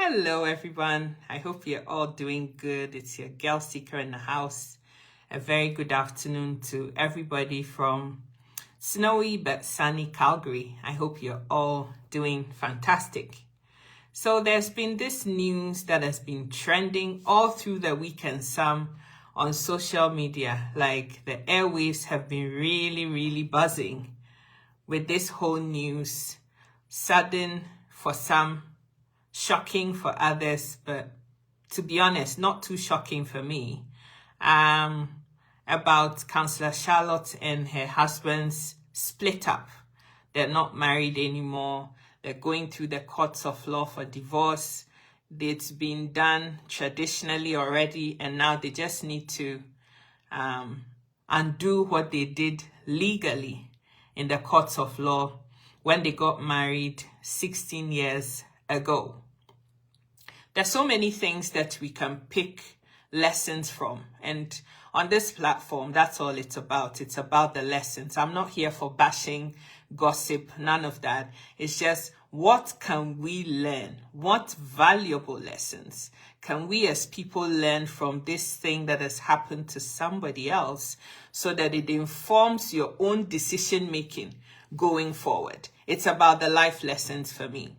Hello, everyone. I hope you're all doing good. It's your girl Seeker in the house. A very good afternoon to everybody from snowy but sunny Calgary. I hope you're all doing fantastic. So there's been this news that has been trending all through the weekend, some on social media. Like the airwaves have been really buzzing with this whole news. Sudden for some, shocking for others, but to be honest, not too shocking for me. About Councillor Charlotte and her husband's split up. They're not married anymore. They're going through the courts of law for divorce. It's been done traditionally already, and now they just need to undo what they did legally in the courts of law when they got married 16 years ago. There's so many things that we can pick lessons from. And on this platform, that's all it's about. It's about the lessons. I'm not here for bashing, gossip, none of that. It's just, what can we learn? What valuable lessons can we as people learn from this thing that has happened to somebody else so that it informs your own decision making going forward? It's about the life lessons for me.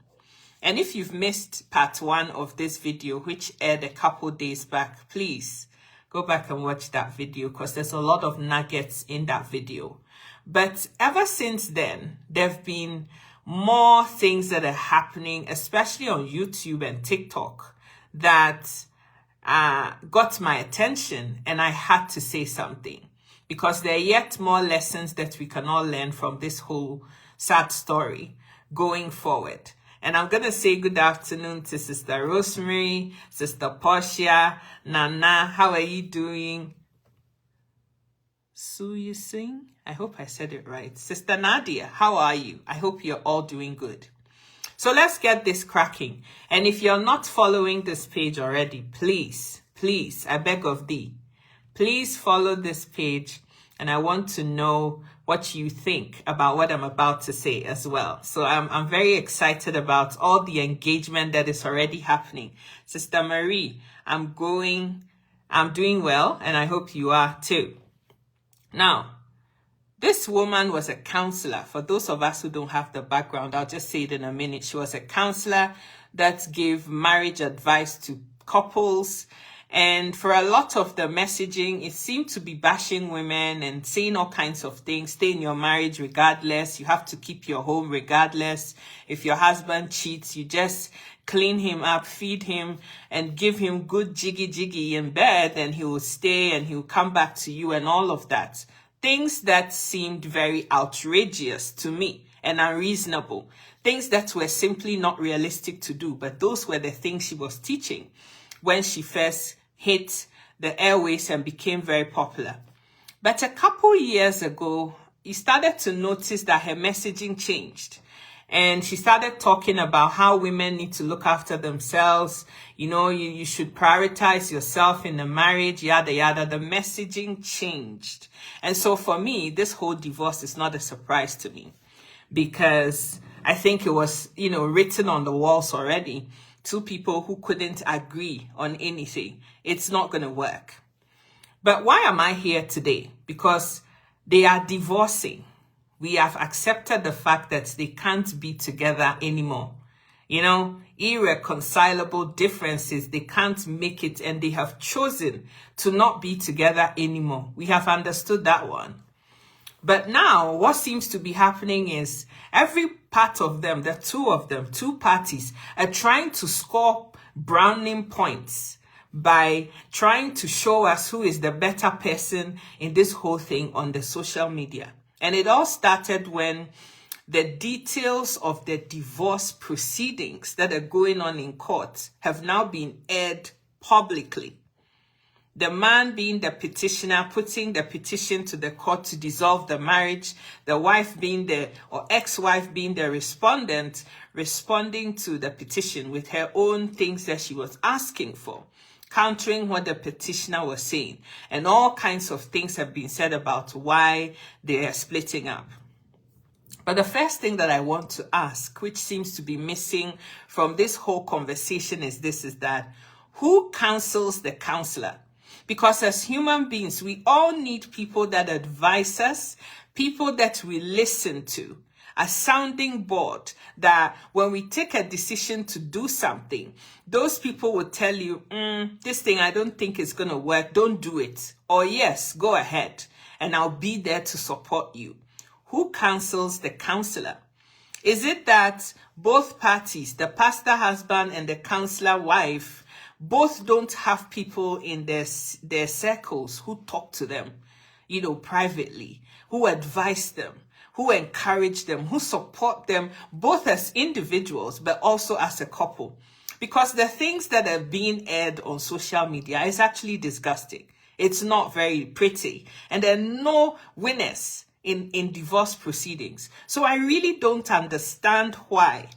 And if you've missed part 1 of this video, which aired a couple days back, please go back and watch that video because there's a lot of nuggets in that video. But ever since then, there have been more things that are happening, especially on YouTube and TikTok, that got my attention, and I had to say something because there are yet more lessons that we can all learn from this whole sad story going forward. And I'm going to say good afternoon to Sister Rosemary, Sister Portia, Nana, how are you doing? Su you sing? I hope I said it right. Sister Nadia, how are you? I hope you're all doing good. So let's get this cracking. And if you're not following this page already, please, I beg of thee, please follow this page. And I want to know what you think about what I'm about to say as well. So I'm very excited about all the engagement that is already happening. Sister Marie, I'm doing well, and I hope you are too. Now, this woman was a counselor. For those of us who don't have the background, I'll just say it in a minute. She was a counselor that gave marriage advice to couples. And for a lot of the messaging, it seemed to be bashing women and saying all kinds of things. Stay in your marriage regardless. You have to keep your home regardless. If your husband cheats, you just clean him up, feed him, and give him good jiggy in bed, and he will stay and he will come back to you and all of that. Things that seemed very outrageous to me and unreasonable. Things that were simply not realistic to do, but those were the things she was teaching when she first hit the airways and became very popular. But a couple years ago, you started to notice that her messaging changed. And she started talking about how women need to look after themselves. You know, you should prioritize yourself in the marriage, yada, yada. The messaging changed. And so for me, this whole divorce is not a surprise to me because I think it was, written on the walls already. Two people who couldn't agree on anything. It's not going to work. But why am I here today? Because they are divorcing. We have accepted the fact that they can't be together anymore. Irreconcilable differences. They can't make it, and they have chosen to not be together anymore. We have understood that one. But now what seems to be happening is every part of them, the two of them, two parties, are trying to score browning points by trying to show us who is the better person in this whole thing on the social media. And it all started when the details of the divorce proceedings that are going on in court have now been aired publicly. The man being the petitioner, putting the petition to the court to dissolve the marriage. The wife being or ex-wife being the respondent, responding to the petition with her own things that she was asking for, countering what the petitioner was saying. And all kinds of things have been said about why they are splitting up. But the first thing that I want to ask, which seems to be missing from this whole conversation, is that who counsels the counselor? Because as human beings, we all need people that advise us, people that we listen to, a sounding board that when we take a decision to do something, those people will tell you, this thing I don't think is going to work, don't do it. Or yes, go ahead, and I'll be there to support you. Who counsels the counselor? Is it that both parties, the pastor husband and the counselor wife, both don't have people in their circles who talk to them, privately, who advise them, who encourage them, who support them, both as individuals, but also as a couple? Because the things that are being aired on social media is actually disgusting. It's not very pretty. And there are no winners in divorce proceedings. So I really don't understand why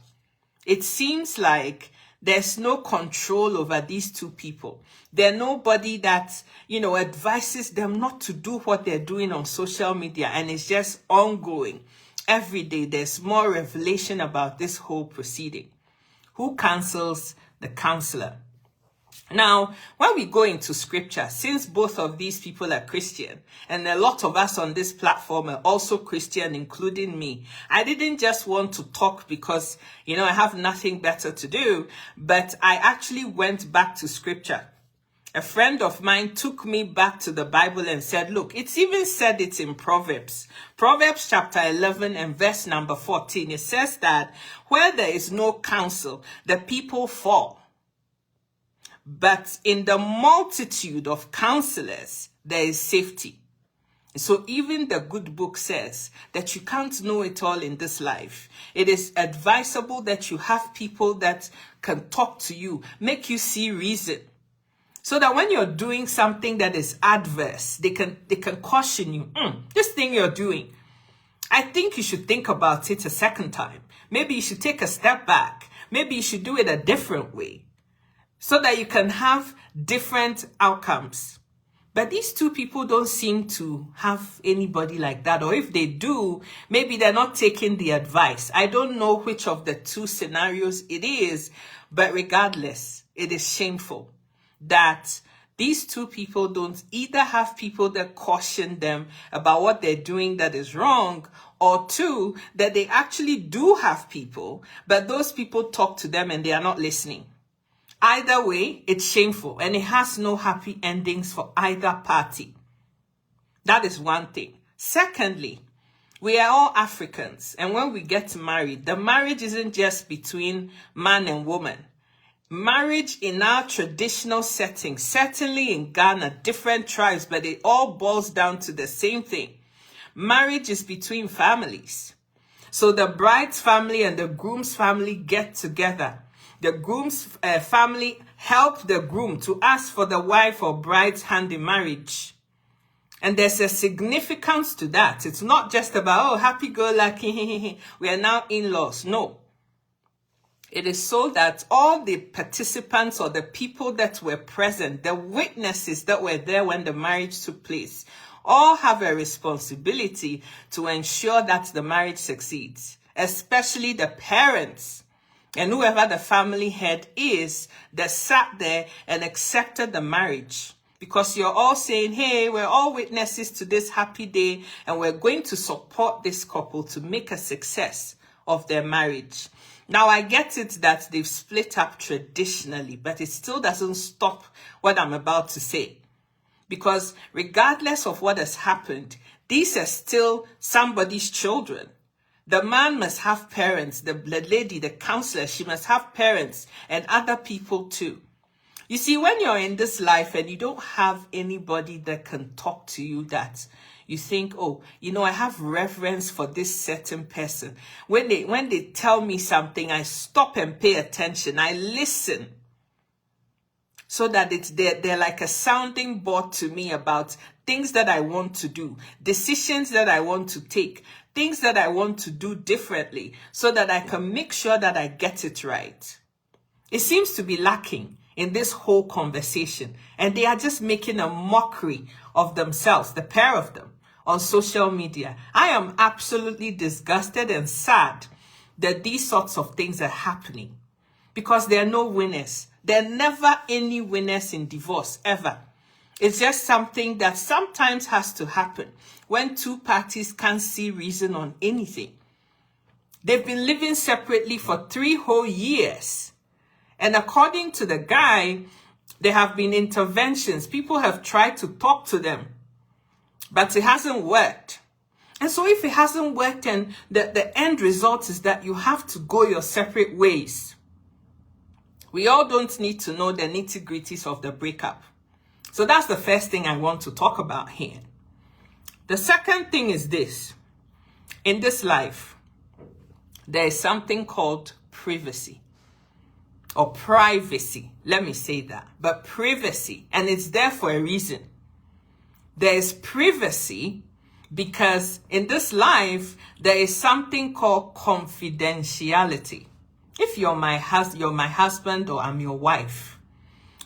it seems like there's no control over these two people. There's nobody that, advises them not to do what they're doing on social media. And it's just ongoing. Every day there's more revelation about this whole proceeding. Who counsels the counselor? Now, when we go into scripture, since both of these people are Christian, and a lot of us on this platform are also Christian, including me, I didn't just want to talk because, I have nothing better to do, but I actually went back to scripture. A friend of mine took me back to the Bible and said, look, it's even said it in Proverbs. Proverbs chapter 11 and verse number 14. It says that where there is no counsel, the people fall. But in the multitude of counselors, there is safety. So even the good book says that you can't know it all in this life. It is advisable that you have people that can talk to you, make you see reason. So that when you're doing something that is adverse, they can caution you. This thing you're doing, I think you should think about it a second time. Maybe you should take a step back. Maybe you should do it a different way, so that you can have different outcomes. But these two people don't seem to have anybody like that. Or if they do, maybe they're not taking the advice. I don't know which of the two scenarios it is, but regardless, it is shameful that these two people don't either have people that caution them about what they're doing that is wrong, or two, that they actually do have people, but those people talk to them and they are not listening. Either way, it's shameful and it has no happy endings for either party. That is one thing. Secondly, we are all Africans, and when we get married, the marriage isn't just between man and woman. Marriage in our traditional setting, certainly in Ghana, different tribes, but it all boils down to the same thing. Marriage is between families. So the bride's family and the groom's family get together. The groom's family help the groom to ask for the wife or bride's hand in marriage. And there's a significance to that. It's not just about, happy-go-lucky, we are now in-laws. No. It is so that all the participants or the people that were present, the witnesses that were there when the marriage took place, all have a responsibility to ensure that the marriage succeeds, especially the parents and whoever the family head is that sat there and accepted the marriage. Because you're all saying, hey, we're all witnesses to this happy day and we're going to support this couple to make a success of their marriage. Now, I get it that they've split up traditionally, but it still doesn't stop what I'm about to say. Because regardless of what has happened, these are still somebody's children. The man must have parents, the lady, the counselor, she must have parents and other people too. You see, when you're in this life and you don't have anybody that can talk to you, that you think, oh, I have reverence for this certain person. When they tell me something, I stop and pay attention. I listen. So that they're like a sounding board to me about things that I want to do, decisions that I want to take, things that I want to do differently, so that I can make sure that I get it right. It seems to be lacking in this whole conversation, and they are just making a mockery of themselves, the pair of them, on social media. I am absolutely disgusted and sad that these sorts of things are happening, because there are no winners. There are never any winners in divorce, ever. It's just something that sometimes has to happen when two parties can't see reason on anything. They've been living separately for 3 whole years. And according to the guy, there have been interventions. People have tried to talk to them, but it hasn't worked. And so if it hasn't worked, and the end result is that you have to go your separate ways, we all don't need to know the nitty-gritties of the breakup. So that's the first thing I want to talk about here. The second thing is this. In this life, there is something called privacy. Or privacy. Let me say that. But privacy. And it's there for a reason. There is privacy because in this life, there is something called confidentiality. If you're my husband or I'm your wife,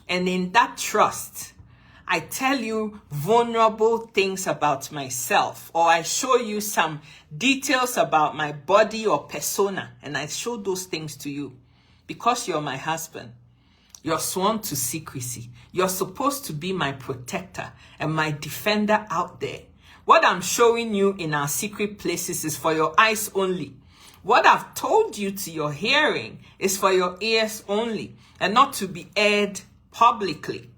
and in that trust, I tell you vulnerable things about myself, or I show you some details about my body or persona, and I show those things to you because you're my husband. You're sworn to secrecy. You're supposed to be my protector and my defender out there. What I'm showing you in our secret places is for your eyes only. What I've told you to your hearing is for your ears only, and not to be aired publicly.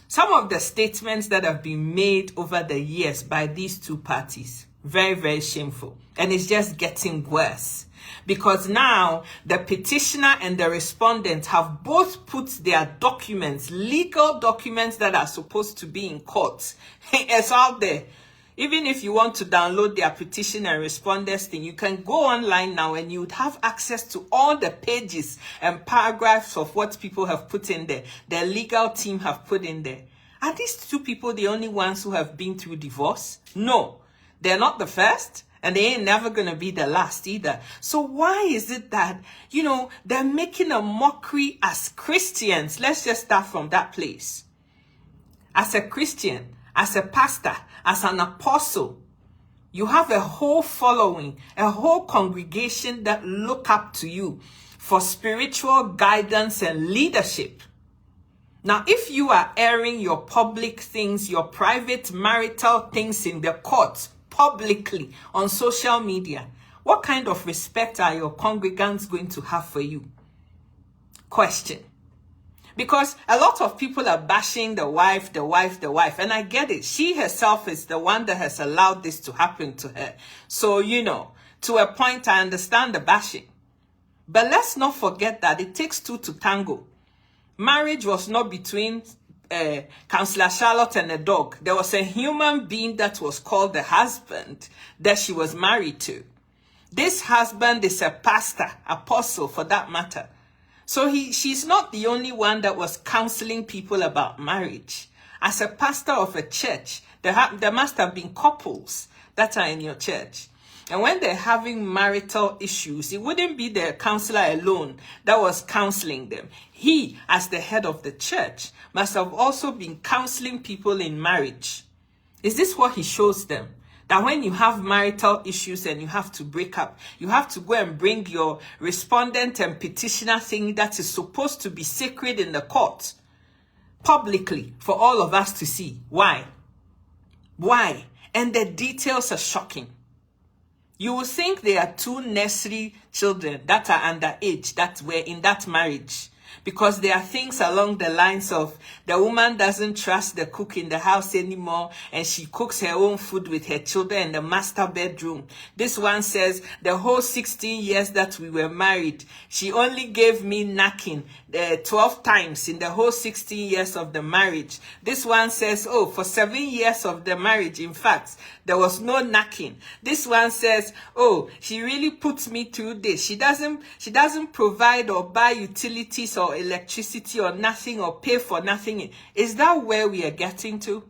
Some of the statements that have been made over the years by these two parties, very, very shameful. And it's just getting worse. Because now the petitioner and the respondent have both put their documents, legal documents that are supposed to be in court. It's out there. Even if you want to download their petition and respondents thing, you can go online now and you would have access to all the pages and paragraphs of what people have put in there. Their legal team have put in there. Are these two people the only ones who have been through divorce? No, they're not the first. And they ain't never going to be the last either. So why is it that, they're making a mockery as Christians? Let's just start from that place. As a Christian, as a pastor, as an apostle, you have a whole following, a whole congregation that look up to you for spiritual guidance and leadership. Now, if you are airing your public things, your private marital things in the court, publicly on social media, what kind of respect are your congregants going to have for you? Question. Because a lot of people are bashing the wife, and I get it. She herself is the one that has allowed this to happen to her. So, to a point, I understand the bashing. But let's not forget that it takes two to tango. Marriage was not between Counselor Charlotte and a dog. There was a human being that was called the husband that she was married to. This husband is a pastor, apostle for that matter. So she's not the only one that was counseling people about marriage. As a pastor of a church, there must have been couples that are in your church. And when they're having marital issues, it wouldn't be the counselor alone that was counseling them. He, as the head of the church, must have also been counseling people in marriage. Is this what he shows them? That when you have marital issues and you have to break up, you have to go and bring your respondent and petitioner thing that is supposed to be sacred in the court publicly for all of us to see. Why? Why? And the details are shocking. You will think there are 2 nursery children that are underage that were in that marriage. Because there are things along the lines of the woman doesn't trust the cook in the house anymore and she cooks her own food with her children in the master bedroom. This one says the whole 16 years that we were married, she only gave me knacking 12 times in the whole 16 years of the marriage. This one says, for 7 years of the marriage, in fact, there was no knacking. This one says, she really puts me through this. She doesn't provide or buy utilities or electricity or nothing or pay for nothing. Is that where we are getting to?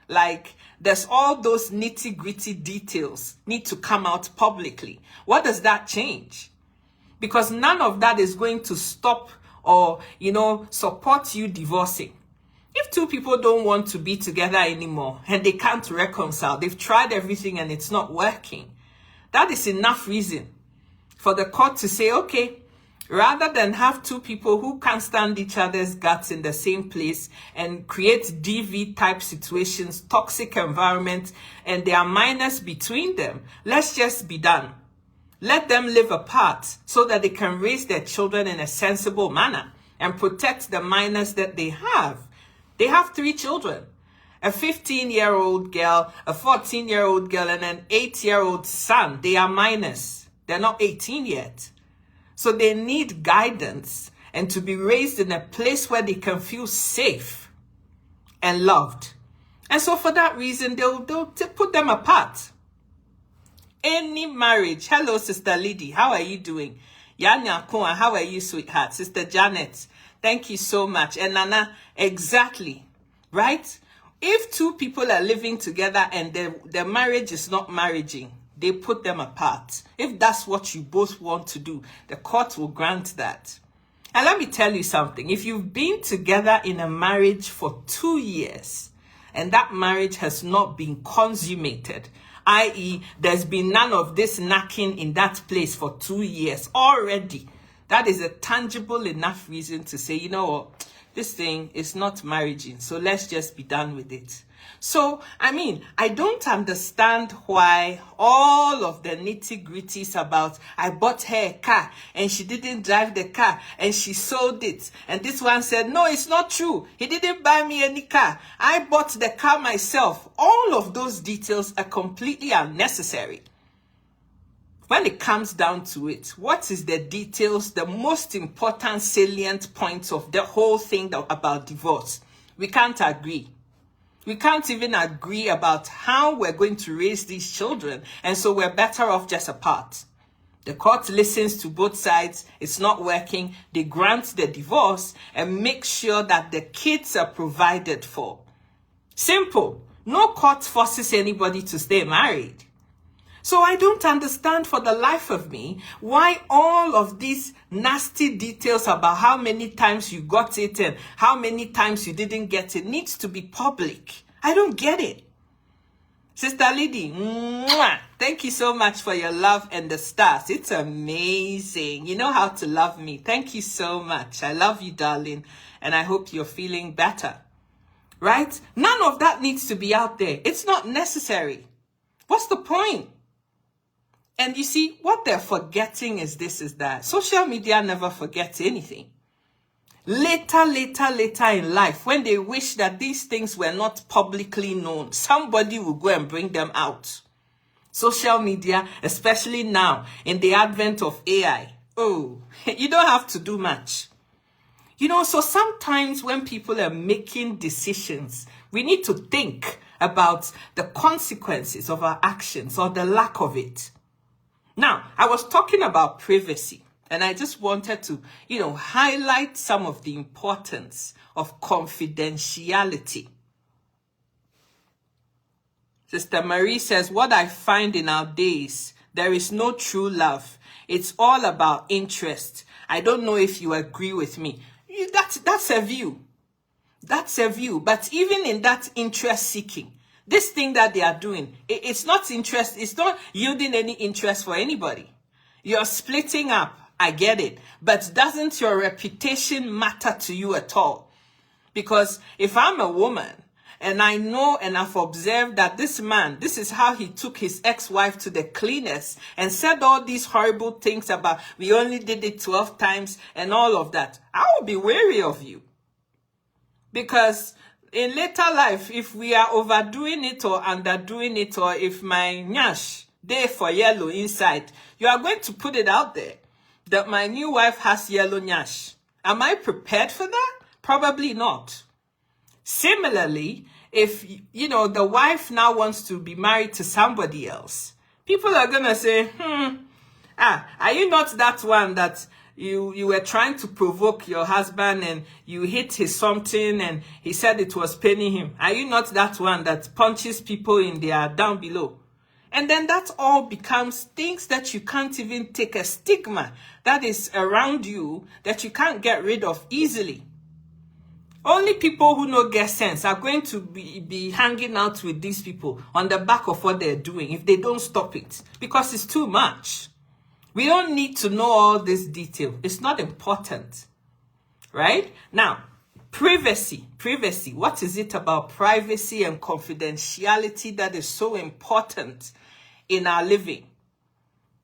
Like, there's all those nitty-gritty details need to come out publicly. What does that change? Because none of that is going to stop or, support you divorcing. If If two people don't want to be together anymore and they can't reconcile, they've tried everything and it's not working, that is enough reason for the court to say, okay, rather than have two people who can't stand each other's guts in the same place and create DV type situations, toxic environment, and there are minors between them, let's just be done. Let them live apart so that they can raise their children in a sensible manner and protect the minors that they have. They have 3 children, a 15-year-old girl, a 14-year-old girl, and an 8-year-old son. They are minors. They're not 18 yet. So they need guidance and to be raised in a place where they can feel safe and loved. And so for that reason, they'll put them apart. Any marriage. Hello, Sister Liddy. How are you doing? Yanya Koa, how are you, sweetheart? Sister Janet, thank you so much. And Nana, exactly. Right? If two people are living together and their marriage is not marrying, they put them apart. If that's what you both want to do, the court will grant that. And let me tell you something. If you've been together in a marriage for 2 years and that marriage has not been consummated, i.e., there's been none of this knocking in that place for 2 years already, that is a tangible enough reason to say, you know what, this thing is not marrying, so let's just be done with it. So, I mean, I don't understand why all of the nitty-gritties about, I bought her a car and she didn't drive the car and she sold it. And this one said, no, it's not true. He didn't buy me any car. I bought the car myself. All of those details are completely unnecessary. When it comes down to it, what is the details, the most important salient points of the whole thing about divorce? We can't agree. We can't even agree about how we're going to raise these children, and so we're better off just apart. The court listens to both sides, it's not working, they grant the divorce and make sure that the kids are provided for. Simple. No court forces anybody to stay married. So I don't understand for the life of me why all of these nasty details about how many times you got it and how many times you didn't get it needs to be public. I don't get it. Sister Liddy, mwah, thank you so much for your love and the stars. It's amazing. You know how to love me. Thank you so much. I love you, darling. And I hope you're feeling better. Right? None of that needs to be out there. It's not necessary. What's the point? And you see, what they're forgetting is that social media never forgets anything. Later in life, when they wish that these things were not publicly known, somebody will go and bring them out. Social media, especially now, in the advent of AI, oh, you don't have to do much. You know, so sometimes when people are making decisions, we need to think about the consequences of our actions or the lack of it. Now, I was talking about privacy, and I just wanted to, highlight some of the importance of confidentiality. Sister Marie says, what I find in our days, there is no true love. It's all about interest. I don't know if you agree with me. That's a view. That's a view. But even in that interest seeking, this thing that they are doing, it's not interest. It's not yielding any interest for anybody. You're splitting up. I get it. But doesn't your reputation matter to you at all? Because if I'm a woman and I know and I've observed that this man, this is how he took his ex-wife to the cleaners and said all these horrible things about we only did it 12 times and all of that, I will be wary of you. Because in later life, if we are overdoing it or underdoing it, or if my nyash, there for yellow inside, you are going to put it out there that my new wife has yellow nyash. Am I prepared for that? Probably not. Similarly, if, the wife now wants to be married to somebody else, people are going to say, are you not that one that you were trying to provoke your husband and you hit his something and he said it was paining him? Are you not that one that punches people in their down below? And then that all becomes things that you can't even take, a stigma that is around you that you can't get rid of easily. Only people who no get sense are going to be hanging out with these people on the back of what they're doing if they don't stop it, because it's too much. We don't need to know all this detail. It's not important, right? Now, privacy. What is it about privacy and confidentiality that is so important in our living?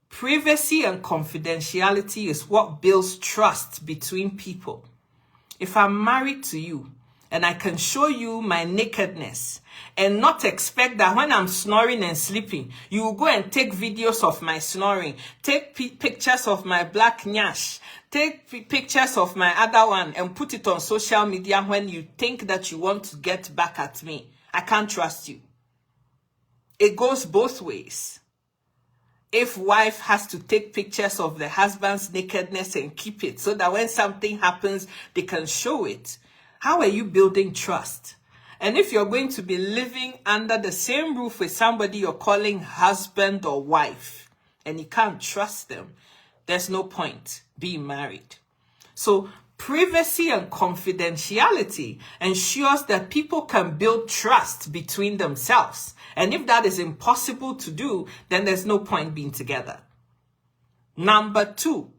Privacy and confidentiality is what builds trust between people. If I'm married to you and I can show you my nakedness and not expect that when I'm snoring and sleeping, you will go and take videos of my snoring, take pictures of my black nyash, take pictures of my other one and put it on social media when you think that you want to get back at me. I can't trust you. It goes both ways. If wife has to take pictures of the husband's nakedness and keep it so that when something happens, they can show it, how are you building trust? And if you're going to be living under the same roof with somebody you're calling husband or wife, and you can't trust them, there's no point being married. So privacy and confidentiality ensures that people can build trust between themselves. And if that is impossible to do, then there's no point being together. Number 2,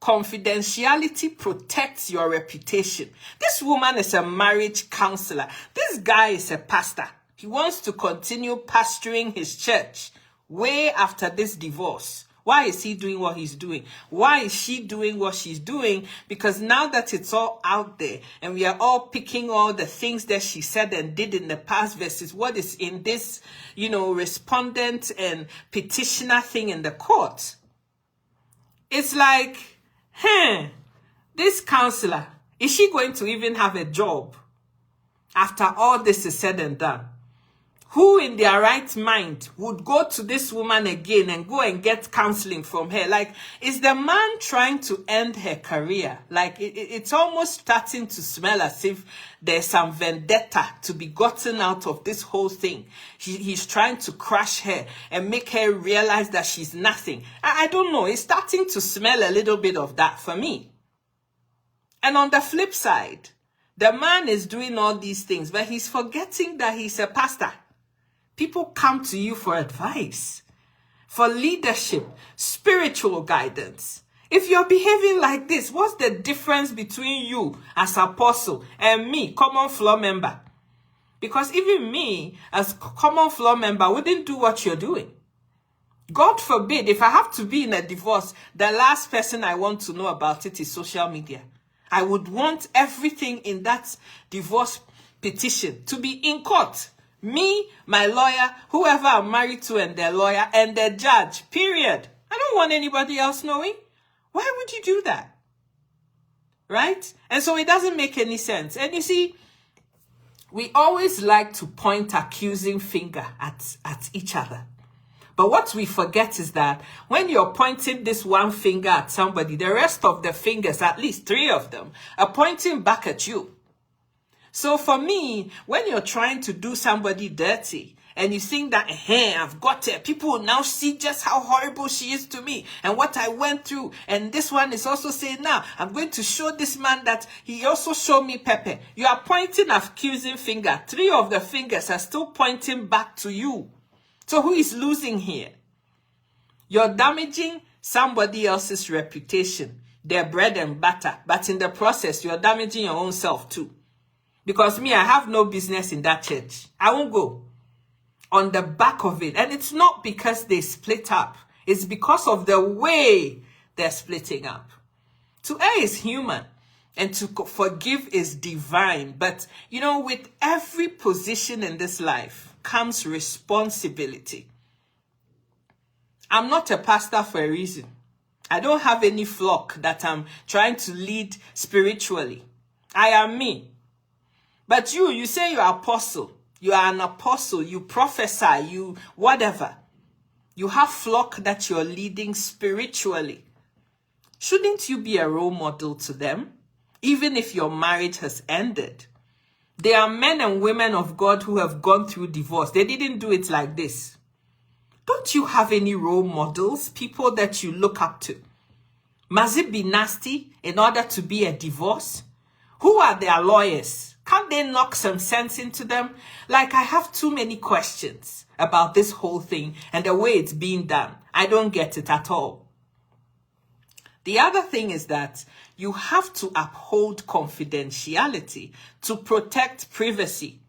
confidentiality protects your reputation. This woman is a marriage counselor. This guy is a pastor. He wants to continue pastoring his church way after this divorce. Why is he doing what he's doing? Why is she doing what she's doing? Because now that it's all out there and we are all picking all the things that she said and did in the past versus what is in this, respondent and petitioner thing in the court. It's like, this counselor, is she going to even have a job after all this is said and done? Who in their right mind would go to this woman again and go and get counseling from her? Like, is the man trying to end her career? Like, it's almost starting to smell as if there's some vendetta to be gotten out of this whole thing. He's trying to crush her and make her realize that she's nothing. I don't know. It's starting to smell a little bit of that for me. And on the flip side, the man is doing all these things, but he's forgetting that he's a pastor. People come to you for advice, for leadership, spiritual guidance. If you're behaving like this, what's the difference between you as apostle and me, common floor member? Because even me, as common floor member, wouldn't do what you're doing. God forbid, if I have to be in a divorce, the last person I want to know about it is social media. I would want everything in that divorce petition to be in court. Me, my lawyer, whoever I'm married to and their lawyer, and the judge, period. I don't want anybody else knowing. Why would you do that? Right? And so it doesn't make any sense. And you see, we always like to point accusing finger at each other. But what we forget is that when you're pointing this one finger at somebody, the rest of the fingers, at least 3 of them, are pointing back at you. So for me, when you're trying to do somebody dirty and you think that, I've got her, people will now see just how horrible she is to me and what I went through. And this one is also saying, now I'm going to show this man that he also showed me pepper. You are pointing accusing finger. 3 of the fingers are still pointing back to you. So who is losing here? You're damaging somebody else's reputation, their bread and butter. But in the process, you're damaging your own self too. Because me, I have no business in that church. I won't go on the back of it. And it's not because they split up. It's because of the way they're splitting up. To err is human and to forgive is divine. But, with every position in this life comes responsibility. I'm not a pastor for a reason. I don't have any flock that I'm trying to lead spiritually. I am me. But you say you're apostle. You are an apostle. You prophesy. You whatever. You have flock that you're leading spiritually. Shouldn't you be a role model to them? Even if your marriage has ended. There are men and women of God who have gone through divorce. They didn't do it like this. Don't you have any role models? People that you look up to? Must it be nasty in order to be a divorce? Who are their lawyers? Can't they knock some sense into them? Like, I have too many questions about this whole thing and the way it's being done. I don't get it at all. The other thing is that you have to uphold confidentiality to protect privacy.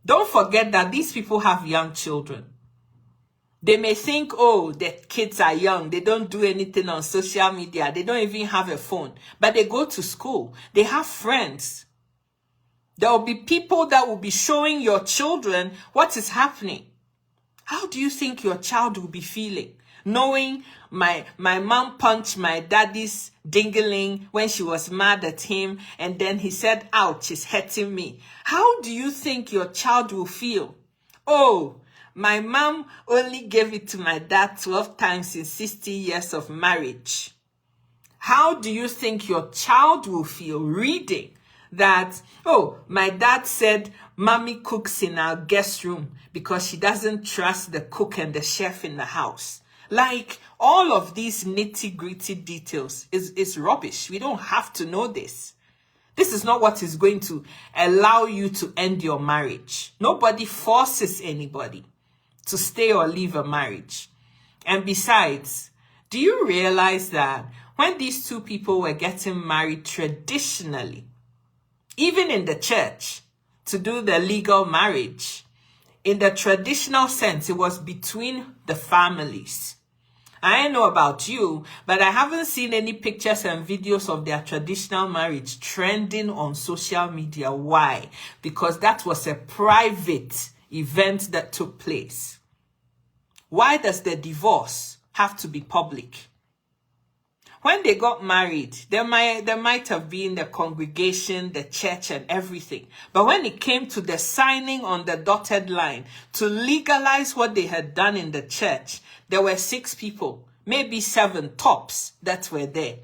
Don't forget that these people have young children. They may think, oh, the kids are young. They don't do anything on social media. They don't even have a phone. But they go to school. They have friends. There will be people that will be showing your children what is happening. How do you think your child will be feeling? Knowing my mom punched my daddy's dingling when she was mad at him, and then he said, ouch, it's hurting me. How do you think your child will feel? Oh, my mom only gave it to my dad 12 times in 60 years of marriage. How do you think your child will feel reading that, oh, my dad said mommy cooks in our guest room because she doesn't trust the cook and the chef in the house? Like, all of these nitty-gritty details is rubbish. We don't have to know this. This is not what is going to allow you to end your marriage. Nobody forces anybody to stay or leave a marriage. And besides, do you realize that when these two people were getting married traditionally, even in the church, to do the legal marriage, in the traditional sense, it was between the families. I don't know about you, but I haven't seen any pictures and videos of their traditional marriage trending on social media. Why? Because that was a private event that took place. Why does the divorce have to be public? When they got married, there might have been the congregation, the church, and everything. But when it came to the signing on the dotted line to legalize what they had done in the church, there were 6 people, maybe 7 tops that were there.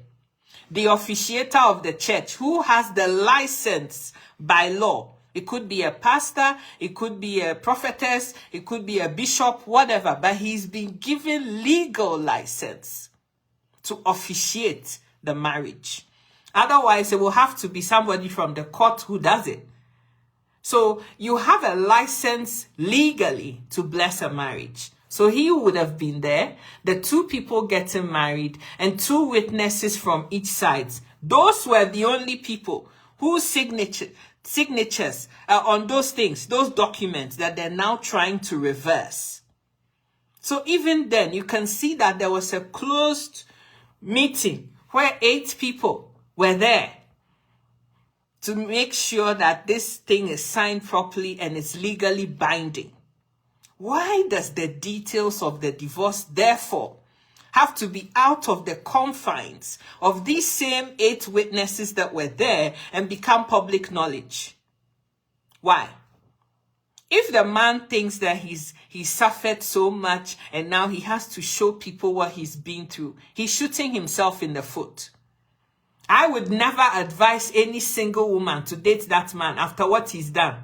The officiator of the church, who has the license by law. It could be a pastor, it could be a prophetess, it could be a bishop, whatever. But he's been given legal license to officiate the marriage. Otherwise, it will have to be somebody from the court who does it. So you have a license legally to bless a marriage. So he would have been there, the 2 people getting married, and 2 witnesses from each side. Those were the only people whose signatures are on those things, those documents that they're now trying to reverse. So even then, you can see that there was a closed meeting where 8 people were there to make sure that this thing is signed properly and it's legally binding. Why does the details of the divorce, therefore, have to be out of the confines of these same 8 witnesses that were there and become public knowledge? Why? If the man thinks that he suffered so much and now he has to show people what he's been through, he's shooting himself in the foot. I would never advise any single woman to date that man after what he's done.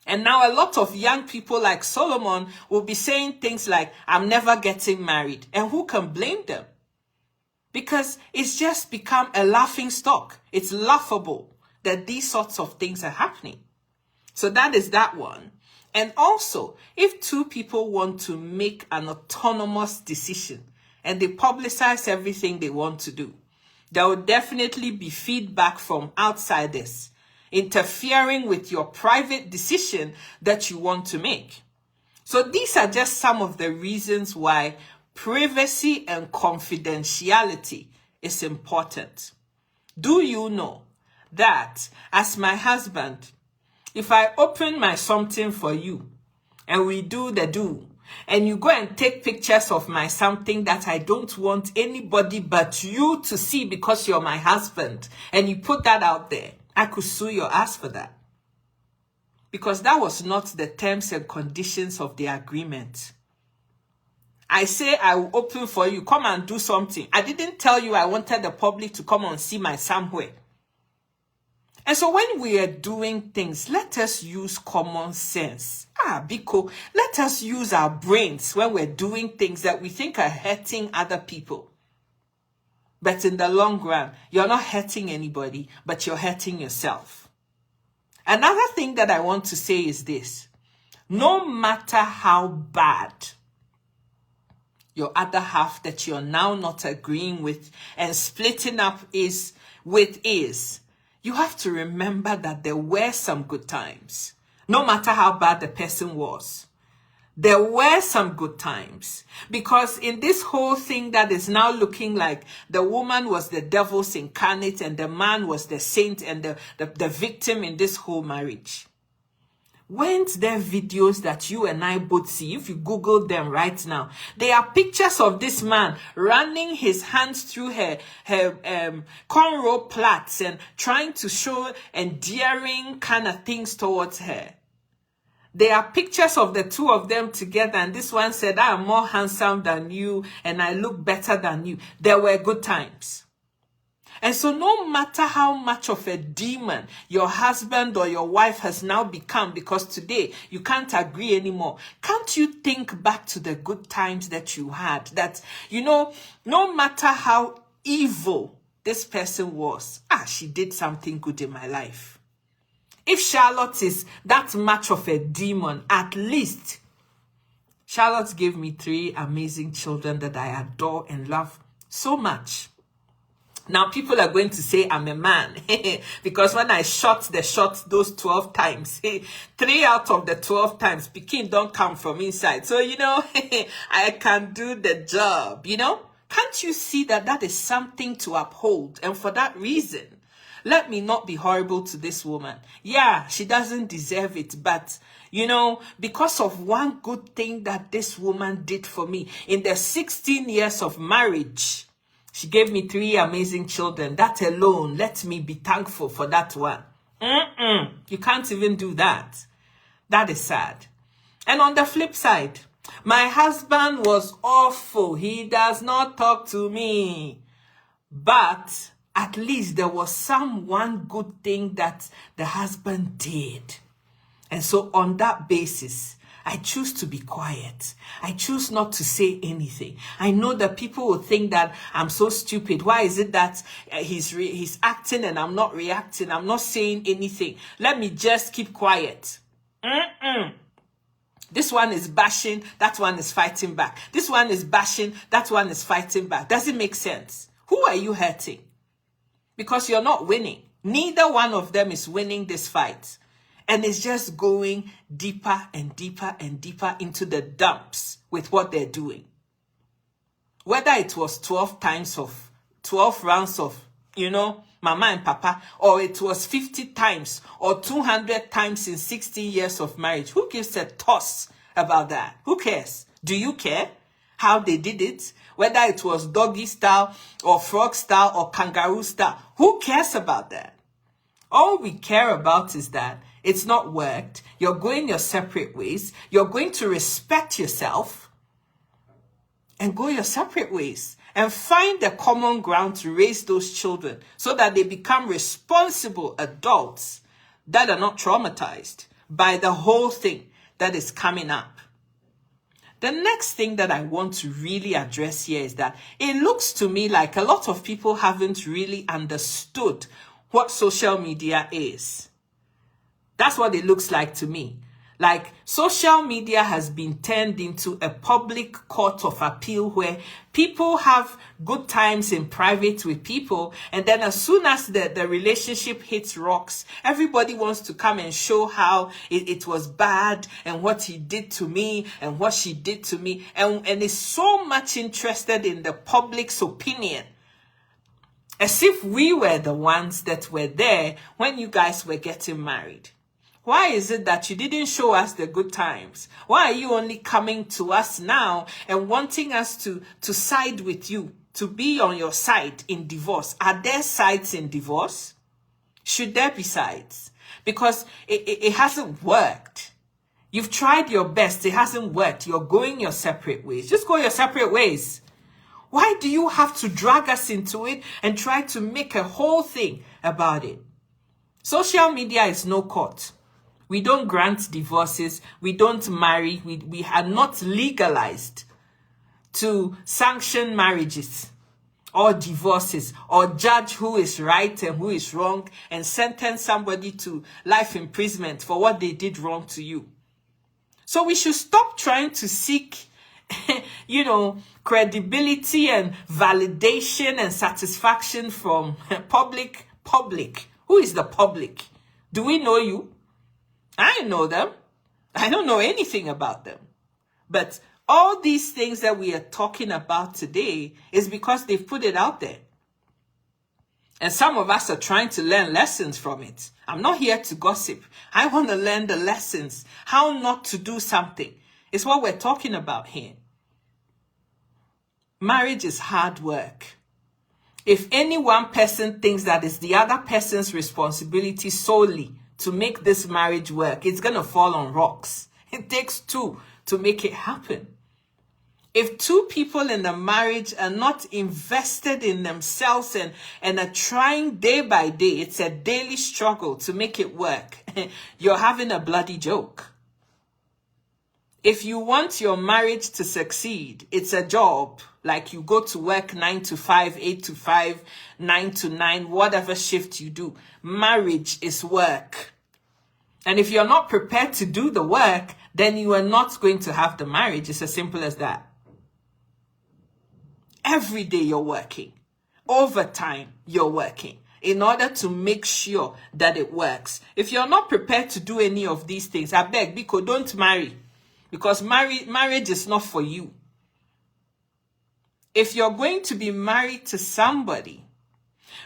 And now a lot of young people like Solomon will be saying things like, I'm never getting married. And who can blame them? Because it's just become a laughing stock. It's laughable that these sorts of things are happening. So that is that one. And also, if 2 people want to make an autonomous decision and they publicize everything they want to do, there will definitely be feedback from outsiders interfering with your private decision that you want to make. So these are just some of the reasons why privacy and confidentiality is important. Do you know that as my husband, if I open my something for you and we do the do, and you go and take pictures of my something that I don't want anybody but you to see because you're my husband, and you put that out there, I could sue your ass for that. Because that was not the terms and conditions of the agreement. I say I will open for you, come and do something. I didn't tell you I wanted the public to come and see my somewhere. And so when we are doing things, let us use common sense. Biko, let us use our brains when we're doing things that we think are hurting other people. But in the long run, you're not hurting anybody, but you're hurting yourself. Another thing that I want to say is this. No matter how bad your other half that you're now not agreeing with and splitting up is, you have to remember that there were some good times. No matter how bad the person was, there were some good times. Because in this whole thing that is now looking like the woman was the devil's incarnate and the man was the saint and the victim in this whole marriage, weren't there videos that you and I both see? If you Google them right now, there are pictures of this man running his hands through her cornrow plaits and trying to show endearing kind of things towards her. There are pictures of the two of them together, and this one said, I am more handsome than you and I look better than you. There were good times. And so no matter how much of a demon your husband or your wife has now become, because today you can't agree anymore, can't you think back to the good times that you had? That, no matter how evil this person was, she did something good in my life. If Charlotte is that much of a demon, at least Charlotte gave me 3 amazing children that I adore and love so much. Now, people are going to say I'm a man because when I shot the shots those 12 times, 3 out of the 12 times, Pekin don't come from inside. So, I can do the job, Can't you see that that is something to uphold? And for that reason, let me not be horrible to this woman. Yeah, she doesn't deserve it, but because of one good thing that this woman did for me in the 16 years of marriage, she gave me 3 amazing children. That alone, let me be thankful for that one. You can't even do that. That is sad. And on the flip side, my husband was awful. He does not talk to me. But at least there was one good thing that the husband did. And so on that basis, I choose to be quiet. I choose not to say anything. I know that people will think that I'm so stupid. Why is it that he's acting and I'm not reacting? I'm not saying anything. Let me just keep quiet. This one is bashing. That one is fighting back. This one is bashing. That one is fighting back. Does it make sense? Who are you hurting? Because you're not winning. Neither one of them is winning this fight. And it's just going deeper and deeper and deeper into the dumps with what they're doing. Whether it was 12 rounds of, mama and papa, or it was 50 times or 200 times in 60 years of marriage. Who gives a toss about that? Who cares? Do you care how they did it? Whether it was doggy style or frog style or kangaroo style. Who cares about that? All we care about is that it's not worked. You're going your separate ways. You're going to respect yourself and go your separate ways and find the common ground to raise those children so that they become responsible adults that are not traumatized by the whole thing that is coming up. The next thing that I want to really address here is that it looks to me like a lot of people haven't really understood what social media is. That's what it looks like to me. Like social media has been turned into a public court of appeal where people have good times in private with people. And then as soon as the relationship hits rocks, everybody wants to come and show how it was bad and what he did to me and what she did to me. And is so much interested in the public's opinion. As if we were the ones that were there when you guys were getting married. Why is it that you didn't show us the good times? Why are you only coming to us now and wanting us to side with you, to be on your side in divorce? Are there sides in divorce? Should there be sides? Because it hasn't worked. You've tried your best. It hasn't worked. You're going your separate ways. Just go your separate ways. Why do you have to drag us into it and try to make a whole thing about it? Social media is no court. We don't grant divorces. We don't marry. We are not legalized to sanction marriages or divorces, or judge who is right and who is wrong and sentence somebody to life imprisonment for what they did wrong to you. So we should stop trying to seek, credibility and validation and satisfaction from public. Who is the public? Do we know you? I know them. I don't know anything about them. But all these things that we are talking about today is because they've put it out there. And some of us are trying to learn lessons from it. I'm not here to gossip. I want to learn the lessons. How not to do something. It's what we're talking about here. Marriage is hard work. If any one person thinks that it's the other person's responsibility solely to make this marriage work, it's going to fall on rocks. It takes two to make it happen. If two people in a marriage are not invested in themselves and are trying day by day, it's a daily struggle to make it work, you're having a bloody joke. If you want your marriage to succeed, it's a job. Like you go to work 9 to 5, 8 to 5, 9 to 9, whatever shift you do. Marriage is work. And if you're not prepared to do the work, then you are not going to have the marriage. It's as simple as that. Every day you're working. Overtime you're working in order to make sure that it works. If you're not prepared to do any of these things, I beg, Biko, don't marry. Because marriage is not for you. If you're going to be married to somebody,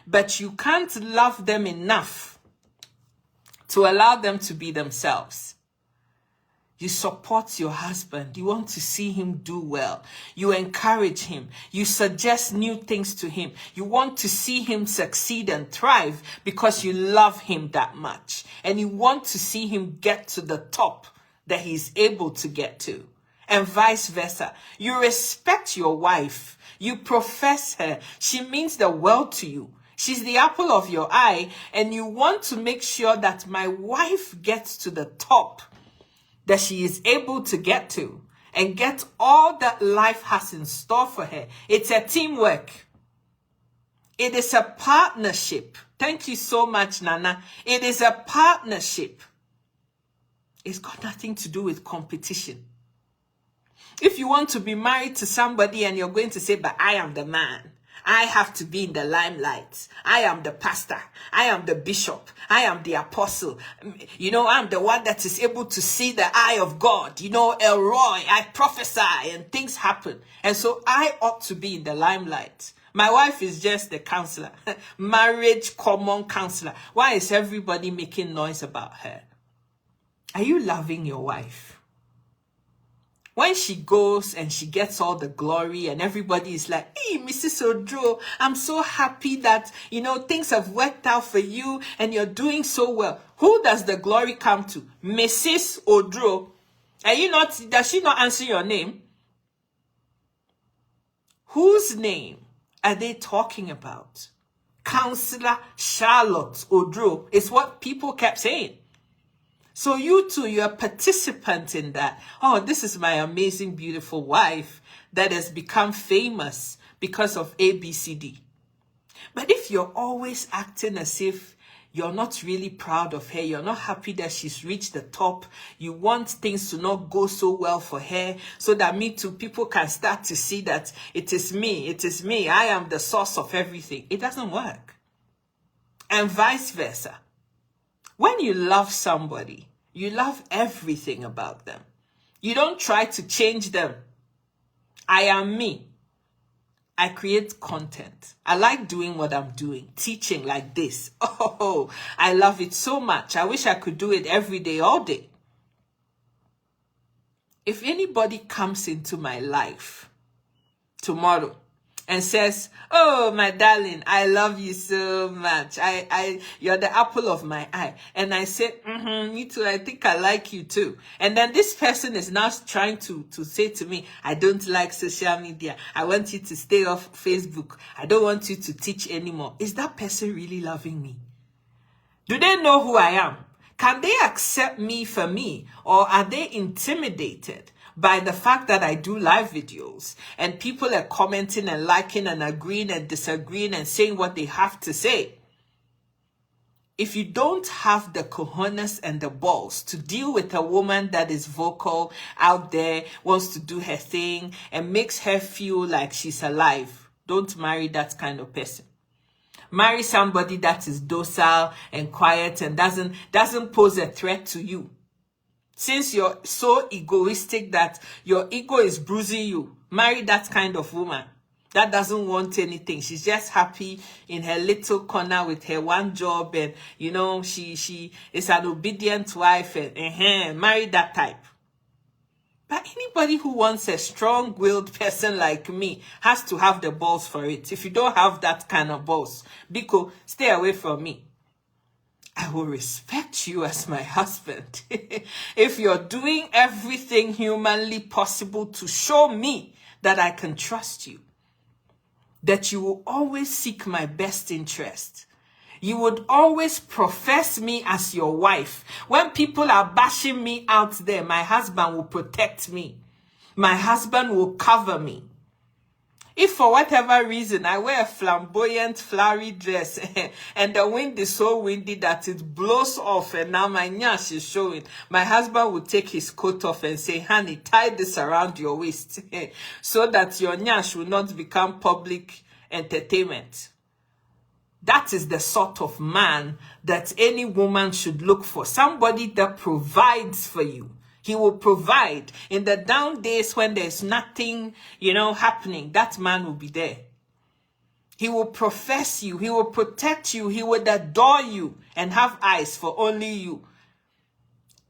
but you can't love them enough to allow them to be themselves, you support your husband. You want to see him do well. You encourage him. You suggest new things to him. You want to see him succeed and thrive because you love him that much. And you want to see him get to the top that he's able to get to. And vice versa. You respect your wife. You profess her. She means the world to you. She's the apple of your eye. And you want to make sure that my wife gets to the top that she is able to get to and get all that life has in store for her. It's a teamwork. It is a partnership. Thank you so much, Nana. It is a partnership. It's got nothing to do with competition. If you want to be married to somebody and you're going to say, but I am the man, I have to be in the limelight. I am the pastor. I am the bishop. I am the apostle. I'm the one that is able to see the eye of God. Elroy, I prophesy and things happen. And so I ought to be in the limelight. My wife is just the counselor, marriage common counselor. Why is everybody making noise about her? Are you loving your wife? When she goes and she gets all the glory and everybody is like, hey, Mrs. Oduro, I'm so happy that, things have worked out for you and you're doing so well. Who does the glory come to? Mrs. Oduro. Does she not answer your name? Whose name are they talking about? Counselor Charlotte Oduro is what people kept saying. So you too, you're a participant in that. Oh, this is my amazing, beautiful wife that has become famous because of ABCD. But if you're always acting as if you're not really proud of her, you're not happy that she's reached the top, you want things to not go so well for her, so that people can start to see that it is me, I am the source of everything. It doesn't work. And vice versa. When you love somebody, you love everything about them. You don't try to change them. I am me. I create content. I like doing what I'm doing, teaching like this. Oh, I love it so much. I wish I could do it every day, all day. If anybody comes into my life tomorrow and says, oh, my darling, I love you so much. You're the apple of my eye. And I said, me too, I think I like you too. And then this person is now trying to say to me, I don't like social media. I want you to stay off Facebook. I don't want you to teach anymore. Is that person really loving me? Do they know who I am? Can they accept me for me? Or are they intimidated by the fact that I do live videos and people are commenting and liking and agreeing and disagreeing and saying what they have to say. If you don't have the cojones and the balls to deal with a woman that is vocal, out there, wants to do her thing, and makes her feel like she's alive, don't marry that kind of person. Marry somebody that is docile and quiet and doesn't pose a threat to you. Since you're so egoistic that your ego is bruising you, marry that kind of woman. That doesn't want anything. She's just happy in her little corner with her one job, and she is an obedient wife, and marry that type. But anybody who wants a strong-willed person like me has to have the balls for it. If you don't have that kind of balls, Biko, stay away from me. I will respect you as my husband if you're doing everything humanly possible to show me that I can trust you, that you will always seek my best interest. You would always profess me as your wife. When people are bashing me out there, my husband will protect me. My husband will cover me. If for whatever reason I wear a flamboyant, flowery dress and the wind is so windy that it blows off and now my nyash is showing, my husband will take his coat off and say, honey, tie this around your waist so that your nyash will not become public entertainment. That is the sort of man that any woman should look for. Somebody that provides for you. He will provide. In the down days when there's nothing, happening, that man will be there. He will profess you. He will protect you. He will adore you and have eyes for only you.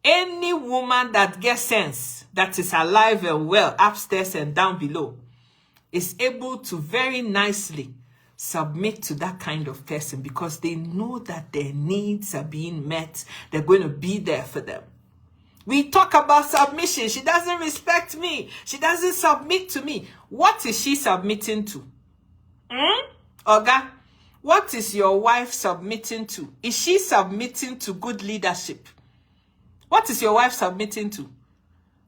Any woman that gets sense, that is alive and well, upstairs and down below, is able to very nicely submit to that kind of person because they know that their needs are being met. They're going to be there for them. We talk about submission. She doesn't respect me. She doesn't submit to me. What is she submitting to? Oga, what is your wife submitting to? Is she submitting to good leadership? What is your wife submitting to?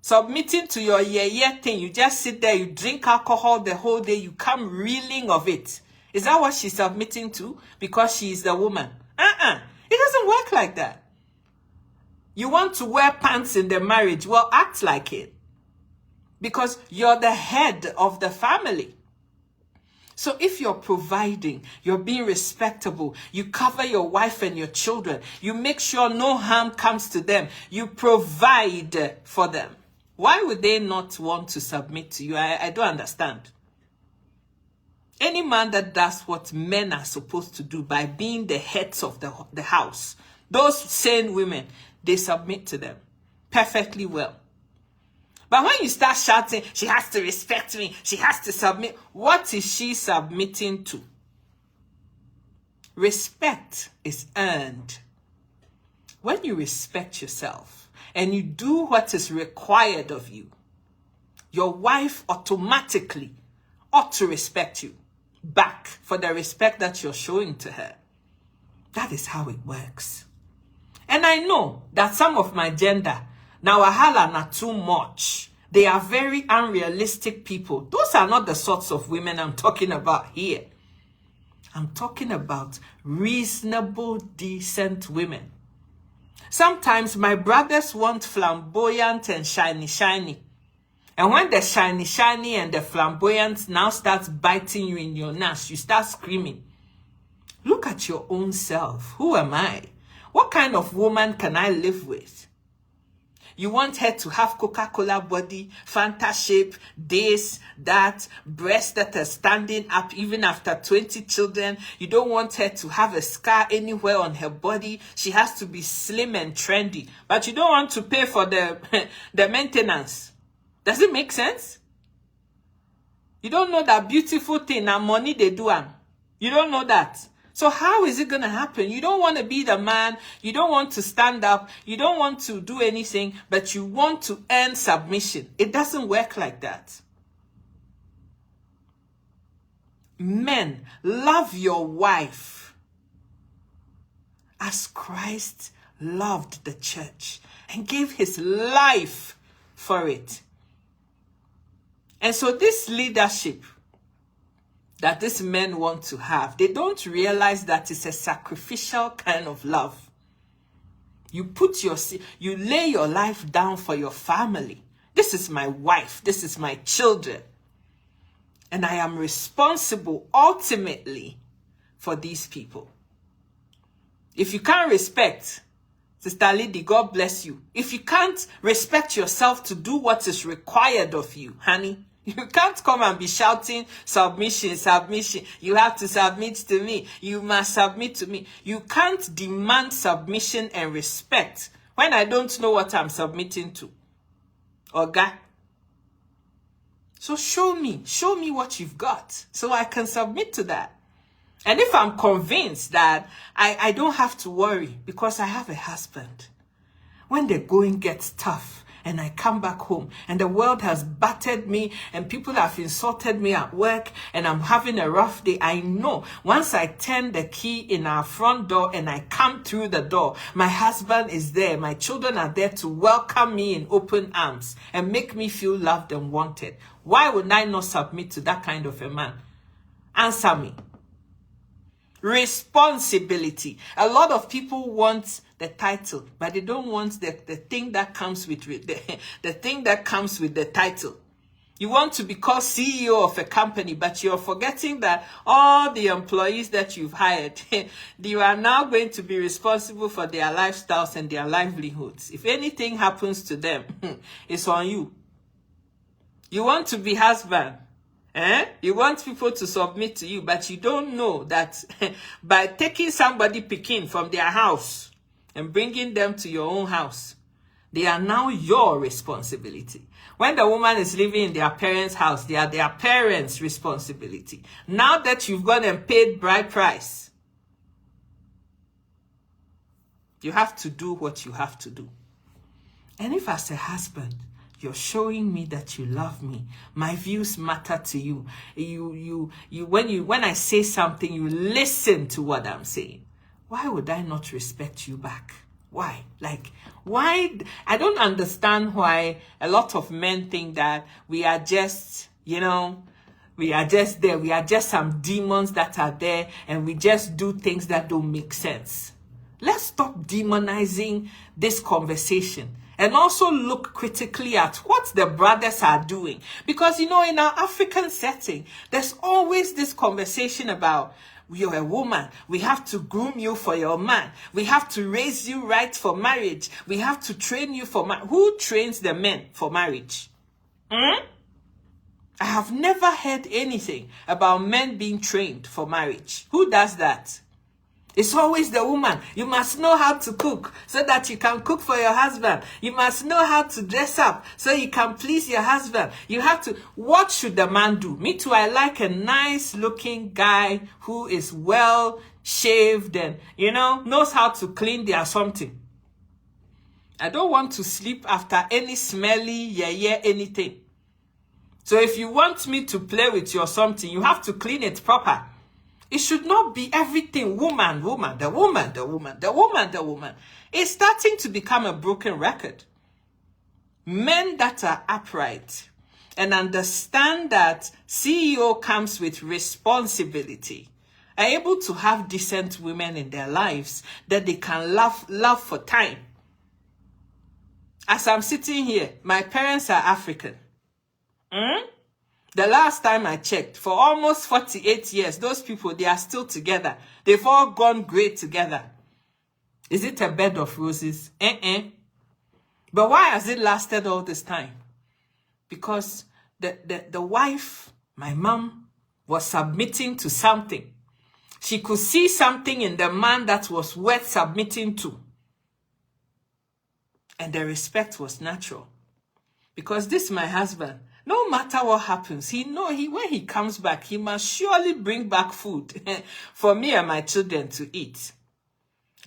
Submitting to your yeah thing. You just sit there, you drink alcohol the whole day, you come reeling of it. Is that what she's submitting to? Because she is the woman. It doesn't work like that. You want to wear pants in the marriage? Well, act like it. Because you're the head of the family. So if you're providing, you're being respectable, you cover your wife and your children, you make sure no harm comes to them, you provide for them. Why would they not want to submit to you? I don't understand. Any man that does what men are supposed to do by being the heads of the house, those sane women, they submit to them perfectly well. But when you start shouting, she has to respect me, she has to submit, what is she submitting to? Respect is earned. When you respect yourself and you do what is required of you, your wife automatically ought to respect you back for the respect that you're showing to her. That is how it works. And I know that some of my gender, now wahala not too much. They are very unrealistic people. Those are not the sorts of women I'm talking about here. I'm talking about reasonable, decent women. Sometimes my brothers want flamboyant and shiny. And when the shiny and the flamboyant now starts biting you in your nash, you start screaming. Look at your own self. Who am I? What kind of woman can I live with? You want her to have Coca-Cola body, Fanta shape, this, that, breasts that are standing up even after 20 children. You don't want her to have a scar anywhere on her body. She has to be slim and trendy. But you don't want to pay for the maintenance. Does it make sense? You don't know that beautiful thing and money they do. You don't know that. So how is it going to happen? You don't want to be the man. You don't want to stand up. You don't want to do anything, but you want to earn submission. It doesn't work like that. Men, love your wife as Christ loved the church and gave his life for it. And so this leadership that these men want to have, they don't realize that it's a sacrificial kind of love. You lay your life down for your family. This is my wife. This is my children. And I am responsible ultimately for these people. If you can't respect, Sister Lady, God bless you. If you can't respect yourself to do what is required of you, honey, you can't come and be shouting submission, submission. You have to submit to me. You must submit to me. You can't demand submission and respect when I don't know what I'm submitting to. Okay? So show me what you've got so I can submit to that. And if I'm convinced that I don't have to worry because I have a husband, when the going gets tough, and I come back home and the world has battered me and people have insulted me at work and I'm having a rough day, I know once I turn the key in our front door and I come through the door, my husband is there, my children are there to welcome me in open arms and make me feel loved and wanted. Why would I not submit to that kind of a man? Answer me. Responsibility. A lot of people want the title, but they don't want the thing that comes with the thing that comes with the title. You want to be called CEO of a company, but you're forgetting that all the employees that you've hired, you are now going to be responsible for their lifestyles and their livelihoods. If anything happens to them, it's on you. You want to be husband. You want people to submit to you, but you don't know that by taking somebody picking from their house and bringing them to your own house, they are now your responsibility. When the woman is living in their parents' house, they are their parents' responsibility. Now that you've gone and paid bride price, you have to do what you have to do. And if as a husband, you're showing me that you love me, my views matter to you. When I say something, you listen to what I'm saying. Why would I not respect you back? Why? Why? I don't understand why a lot of men think that we are just, we are just there. We are just some demons that are there and we just do things that don't make sense. Let's stop demonizing this conversation. And also look critically at what the brothers are doing. Because, in our African setting, there's always this conversation about, you're a woman. We have to groom you for your man. We have to raise you right for marriage. We have to train you for marriage. Who trains the men for marriage? I have never heard anything about men being trained for marriage. Who does that? It's always the woman. You must know how to cook so that you can cook for your husband. You must know how to dress up so you can please your husband. You have to. What should the man do? Me too, I like a nice looking guy who is well shaved and, knows how to clean their something. I don't want to sleep after any smelly, anything. So if you want me to play with your something, you have to clean it proper. It should not be everything woman, the woman. It's starting to become a broken record. Men that are upright and understand that CEO comes with responsibility are able to have decent women in their lives that they can love for time. As I'm sitting here, my parents are African. The last time I checked, for almost 48 years, those people, they are still together. They've all gone great together. Is it a bed of roses? But why has it lasted all this time? Because the wife, my mom, was submitting to something. She could see something in the man that was worth submitting to. And the respect was natural. Because this is my husband. No matter what happens, when he comes back, he must surely bring back food for me and my children to eat.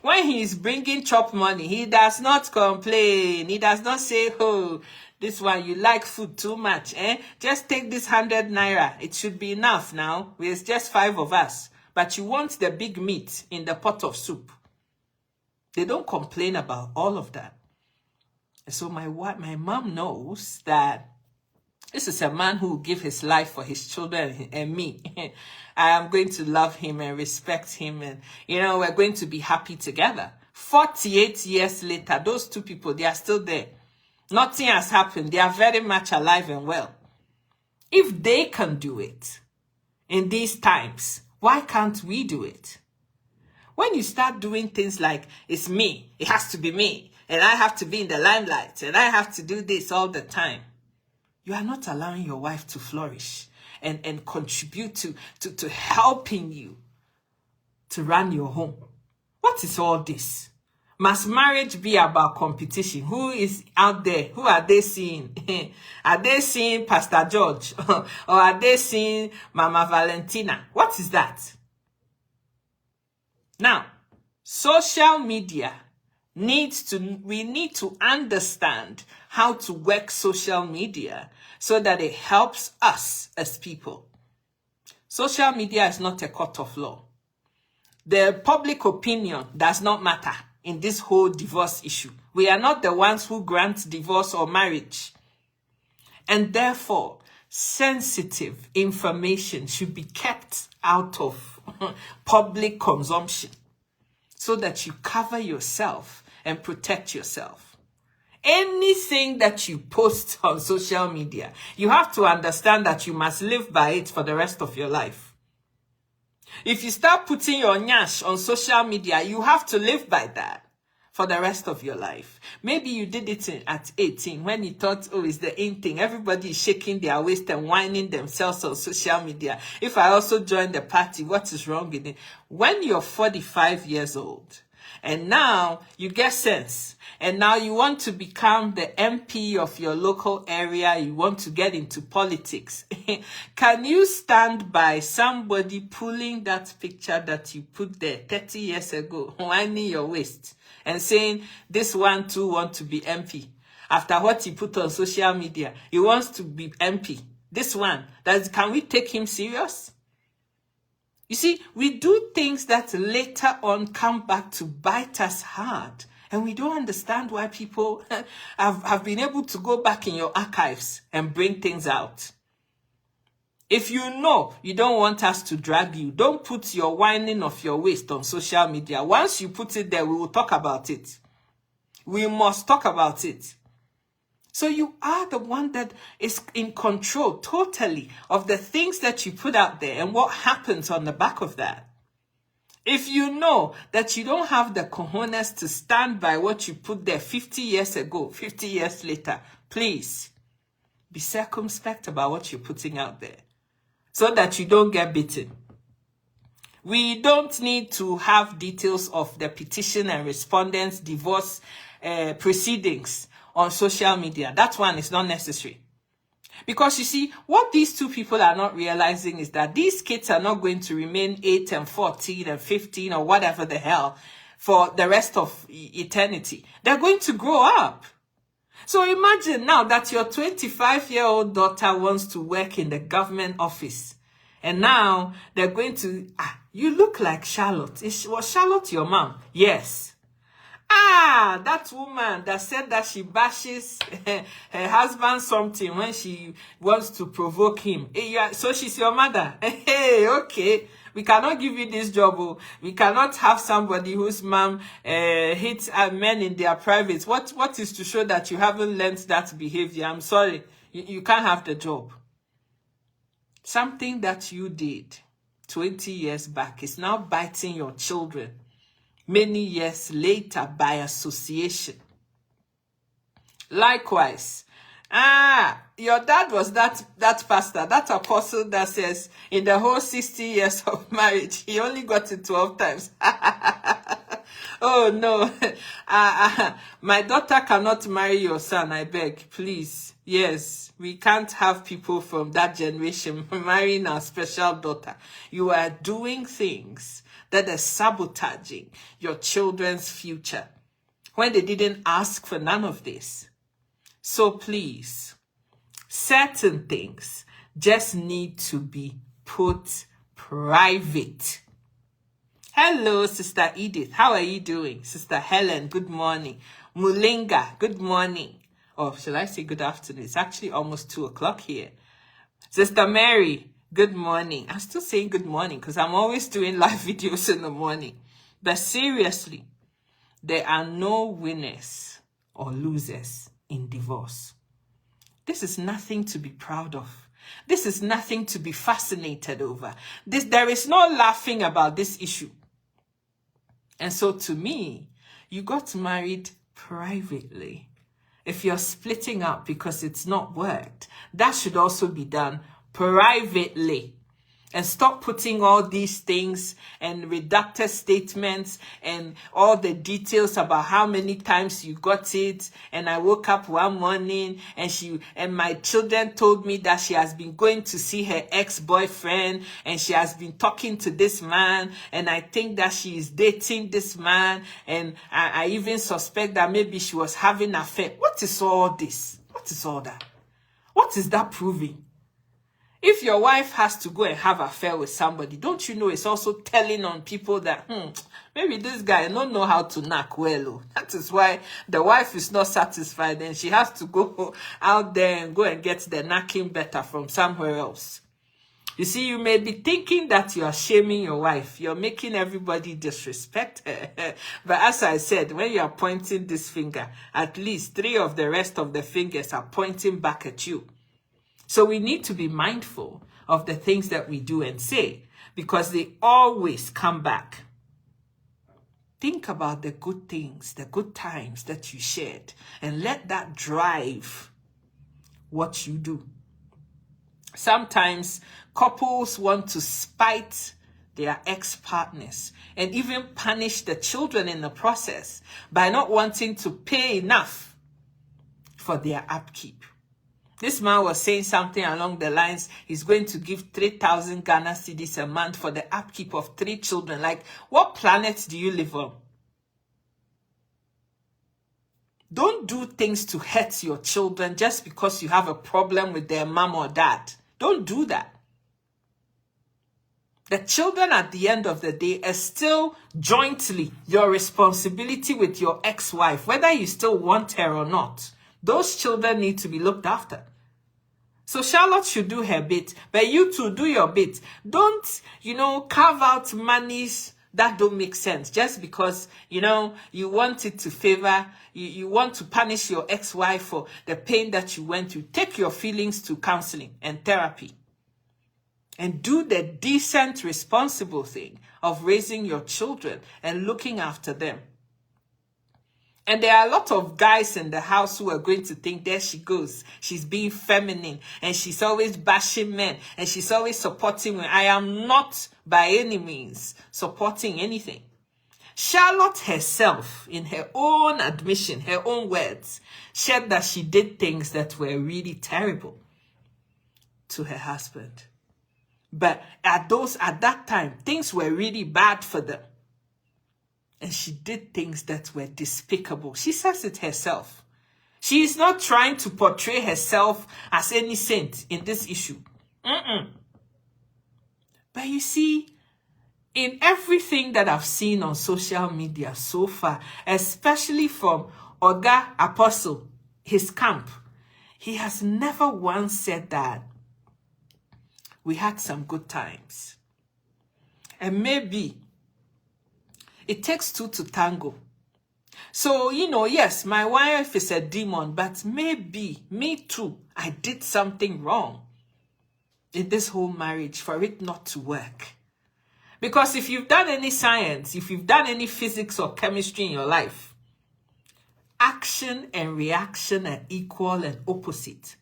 When he is bringing chop money, he does not complain. He does not say, oh, this one, you like food too much. Just take this 100 naira. It should be enough now. There's just 5 of us. But you want the big meat in the pot of soup. They don't complain about all of that. And so my mom knows that This is a man who will give his life for his children and me. I am going to love him and respect him, and we're going to be happy together. 48 years later, those two people, they are still there. Nothing has happened. They are very much alive and well. If they can do it in these times, why can't we do it? When you start doing things like, it's me, it has to be me, and I have to be in the limelight, and I have to do this all the time, you are not allowing your wife to flourish and contribute to helping you to run your home. What is all this? Must marriage be about competition? Who is out there? Who are they seeing? Are they seeing Pastor George? Or are they seeing Mama Valentina? What is that? Now, social media we need to understand how to work social media so that it helps us as people. Social media is not a court of law. The public opinion does not matter in this whole divorce issue. We are not the ones who grant divorce or marriage. And therefore, sensitive information should be kept out of public consumption so that you cover yourself and protect yourself. Anything that you post on social media, you have to understand that you must live by it for the rest of your life. If you start putting your nyash on social media, you have to live by that for the rest of your life. Maybe you did it at 18 when you thought, oh, it's the in thing. Everybody is shaking their waist and whining themselves on social media. If I also join the party, what is wrong with it? When you're 45 years old, and now you get sense, and now you want to become the MP of your local area, you want to get into politics. Can you stand by somebody pulling that picture that you put there 30 years ago, whining your waist, and saying, this one too want to be MP? After what he put on social media, he wants to be MP. This one, can we take him serious? You see, we do things that later on come back to bite us hard. And we don't understand why people have been able to go back in your archives and bring things out. If you know you don't want us to drag you, don't put your whining of your waist on social media. Once you put it there, we will talk about it. We must talk about it. So you are the one that is in control totally of the things that you put out there and what happens on the back of that. If you know that you don't have the cojones to stand by what you put there 50 years ago, 50 years later, please be circumspect about what you're putting out there so that you don't get beaten. We don't need to have details of the petition and respondents' divorce proceedings on social media. That one is not necessary. Because you see, what these two people are not realizing is that these kids are not going to remain 8 and 14 and 15 or whatever the hell for the rest of eternity. They're going to grow up. So imagine now that your 25-year-old daughter wants to work in the government office. And now they're going to, you look like Charlotte. Was Charlotte your mom? Yes. That woman that said that she bashes her husband something when she wants to provoke him. So she's your mother. Hey, okay. We cannot give you this job. We cannot have somebody whose mom hits men in their privates. What is to show that you haven't learned that behavior? I'm sorry. You can't have the job. Something that you did 20 years back is now biting your children many years later by association. Likewise, your dad was that pastor, that apostle that says in the whole 60 years of marriage, he only got it 12 times. Oh no, my daughter cannot marry your son, I beg, please. Yes, we can't have people from that generation marrying our special daughter. You are doing things that are sabotaging your children's future when they didn't ask for none of this. So please, certain things just need to be put private. Hello, Sister Edith. How are you doing? Sister Helen, good morning. Mulinga, good morning. Or shall I say good afternoon? It's actually almost 2 o'clock here. Sister Mary, good morning. I'm still saying good morning because I'm always doing live videos in the morning. But seriously, there are no winners or losers in divorce. This is nothing to be proud of. This is nothing to be fascinated over. There is no laughing about this issue. And so to me, you got married privately. If you're splitting up because it's not worked, that should also be done privately. And stop putting all these things and redacted statements and all the details about how many times you got it. And I woke up one morning and my children told me that she has been going to see her ex-boyfriend and she has been talking to this man. And I think that she is dating this man. And I even suspect that maybe she was having an affair. What is all this? What is all that? What is that proving? If your wife has to go and have an affair with somebody, don't you know it's also telling on people that, maybe this guy don't know how to knack well. That is why the wife is not satisfied and she has to go out there and go and get the knacking better from somewhere else. You see, you may be thinking that you are shaming your wife. You're making everybody disrespect her. But as I said, when you are pointing this finger, at least 3 of the rest of the fingers are pointing back at you. So we need to be mindful of the things that we do and say because they always come back. Think about the good things, the good times that you shared, and let that drive what you do. Sometimes couples want to spite their ex-partners and even punish the children in the process by not wanting to pay enough for their upkeep. This man was saying something along the lines, he's going to give 3,000 Ghana cedis a month for the upkeep of 3 children. Like, what planet do you live on? Don't do things to hurt your children just because you have a problem with their mom or dad. Don't do that. The children at the end of the day are still jointly your responsibility with your ex-wife, whether you still want her or not. Those children need to be looked after. So Charlotte should do her bit, but you too do your bit. Don't, carve out monies that don't make sense just because, you want it to favor, you want to punish your ex-wife for the pain that you went through. Take your feelings to counseling and therapy and do the decent, responsible thing of raising your children and looking after them. And there are a lot of guys in the house who are going to think, there she goes. She's being feminine and she's always bashing men and she's always supporting men. I am not by any means supporting anything. Charlotte herself, in her own admission, her own words, said that she did things that were really terrible to her husband. But at that time, things were really bad for them. And she did things that were despicable. She says it herself. She is not trying to portray herself as any saint in this issue. But you see, in everything that I've seen on social media so far, especially from Oga Apostle, his camp, he has never once said that we had some good times. And maybe it takes 2 to tango. So, yes, my wife is a demon, but maybe me too, I did something wrong in this whole marriage for it not to work. Because if you've done any science, if you've done any physics or chemistry in your life, action and reaction are equal and opposite.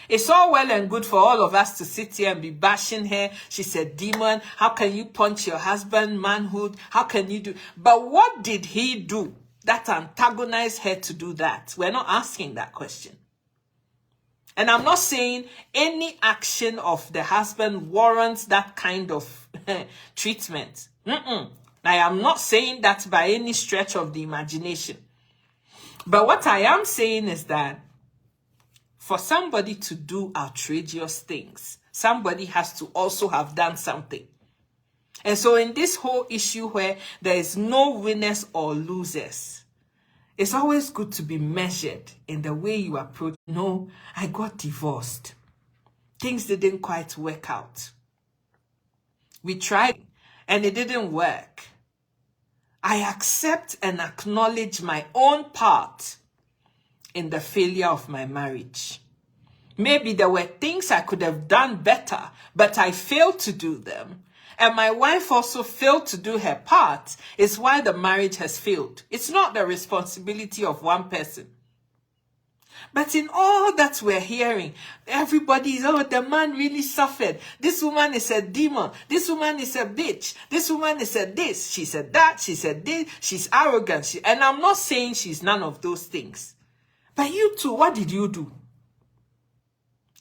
It's all well and good for all of us to sit here and be bashing her. She's a demon. How can you punch your husband, manhood? How can you do? But what did he do that antagonized her to do that? We're not asking that question. And I'm not saying any action of the husband warrants that kind of treatment. I am not saying that by any stretch of the imagination. But what I am saying is that for somebody to do outrageous things, somebody has to also have done something. And so in this whole issue where there is no winners or losers, It's always good to be measured in the way you approach. No, I got divorced. Things didn't quite work out. We tried and it didn't work. I accept and acknowledge my own part in the failure of my marriage. Maybe there were things I could have done better, but I failed to do them. And my wife also failed to do her part. It's why the marriage has failed. It's not the responsibility of one person. But in all that we're hearing, everybody is, oh, the man really suffered. This woman is a demon. This woman is a bitch. This woman is a this. She said that. She said this. She's arrogant. And I'm not saying she's none of those things. But you too, what did you do?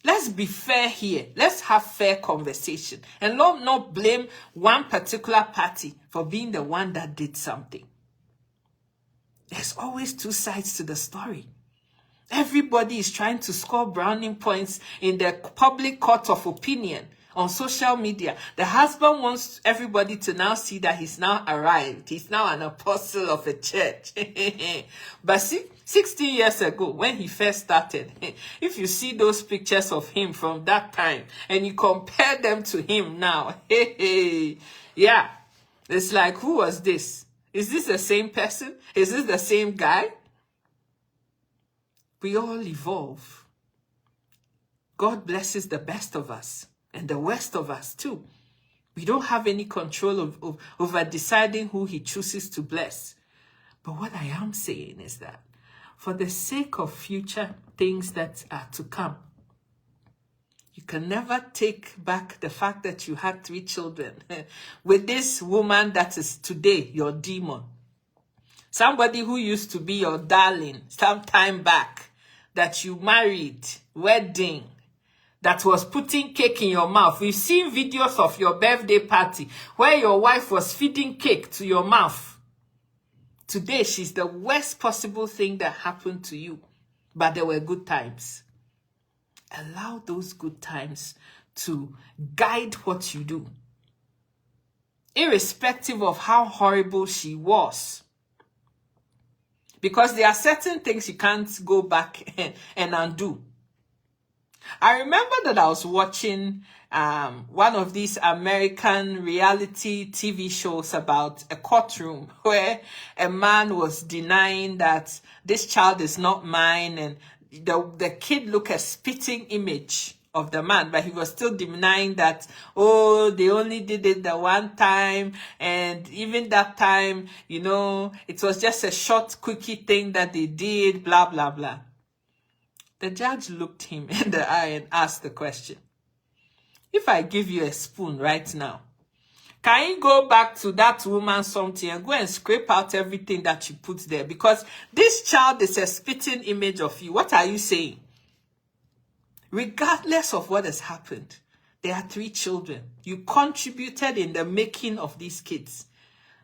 Let's be fair here. Let's have fair conversation. And not blame one particular party for being the one that did something. There's always two sides to the story. Everybody is trying to score brownie points in the public court of opinion on social media. The husband wants everybody to now see that he's now arrived. He's now an apostle of a church. But see, 16 years ago, when he first started, if you see those pictures of him from that time and you compare them to him now, yeah, it's like, who was this? Is this the same person? Is this the same guy? We all evolve. God blesses the best of us and the worst of us too. We don't have any control over deciding who he chooses to bless. But what I am saying is that for the sake of future things that are to come, you can never take back the fact that you had 3 children with this woman that is today your demon. Somebody who used to be your darling some time back, that you married, wedding, that was putting cake in your mouth. We've seen videos of your birthday party where your wife was feeding cake to your mouth. Today, she's the worst possible thing that happened to you. But there were good times. Allow those good times to guide what you do. Irrespective of how horrible she was. Because there are certain things you can't go back and undo. I remember that I was watching one of these American reality TV shows about a courtroom where a man was denying that this child is not mine, and the kid looked a spitting image of the man, but he was still denying that, oh, they only did it the one time, and even that time, you know, it was just a short, quickie thing that they did, blah, blah, blah. The judge looked him in the eye and asked the question, if I give you a spoon right now, can you go back to that woman something and go and scrape out everything that you put there? Because this child is a spitting image of you. What are you saying? Regardless of what has happened, there are 3 children. You contributed in the making of these kids.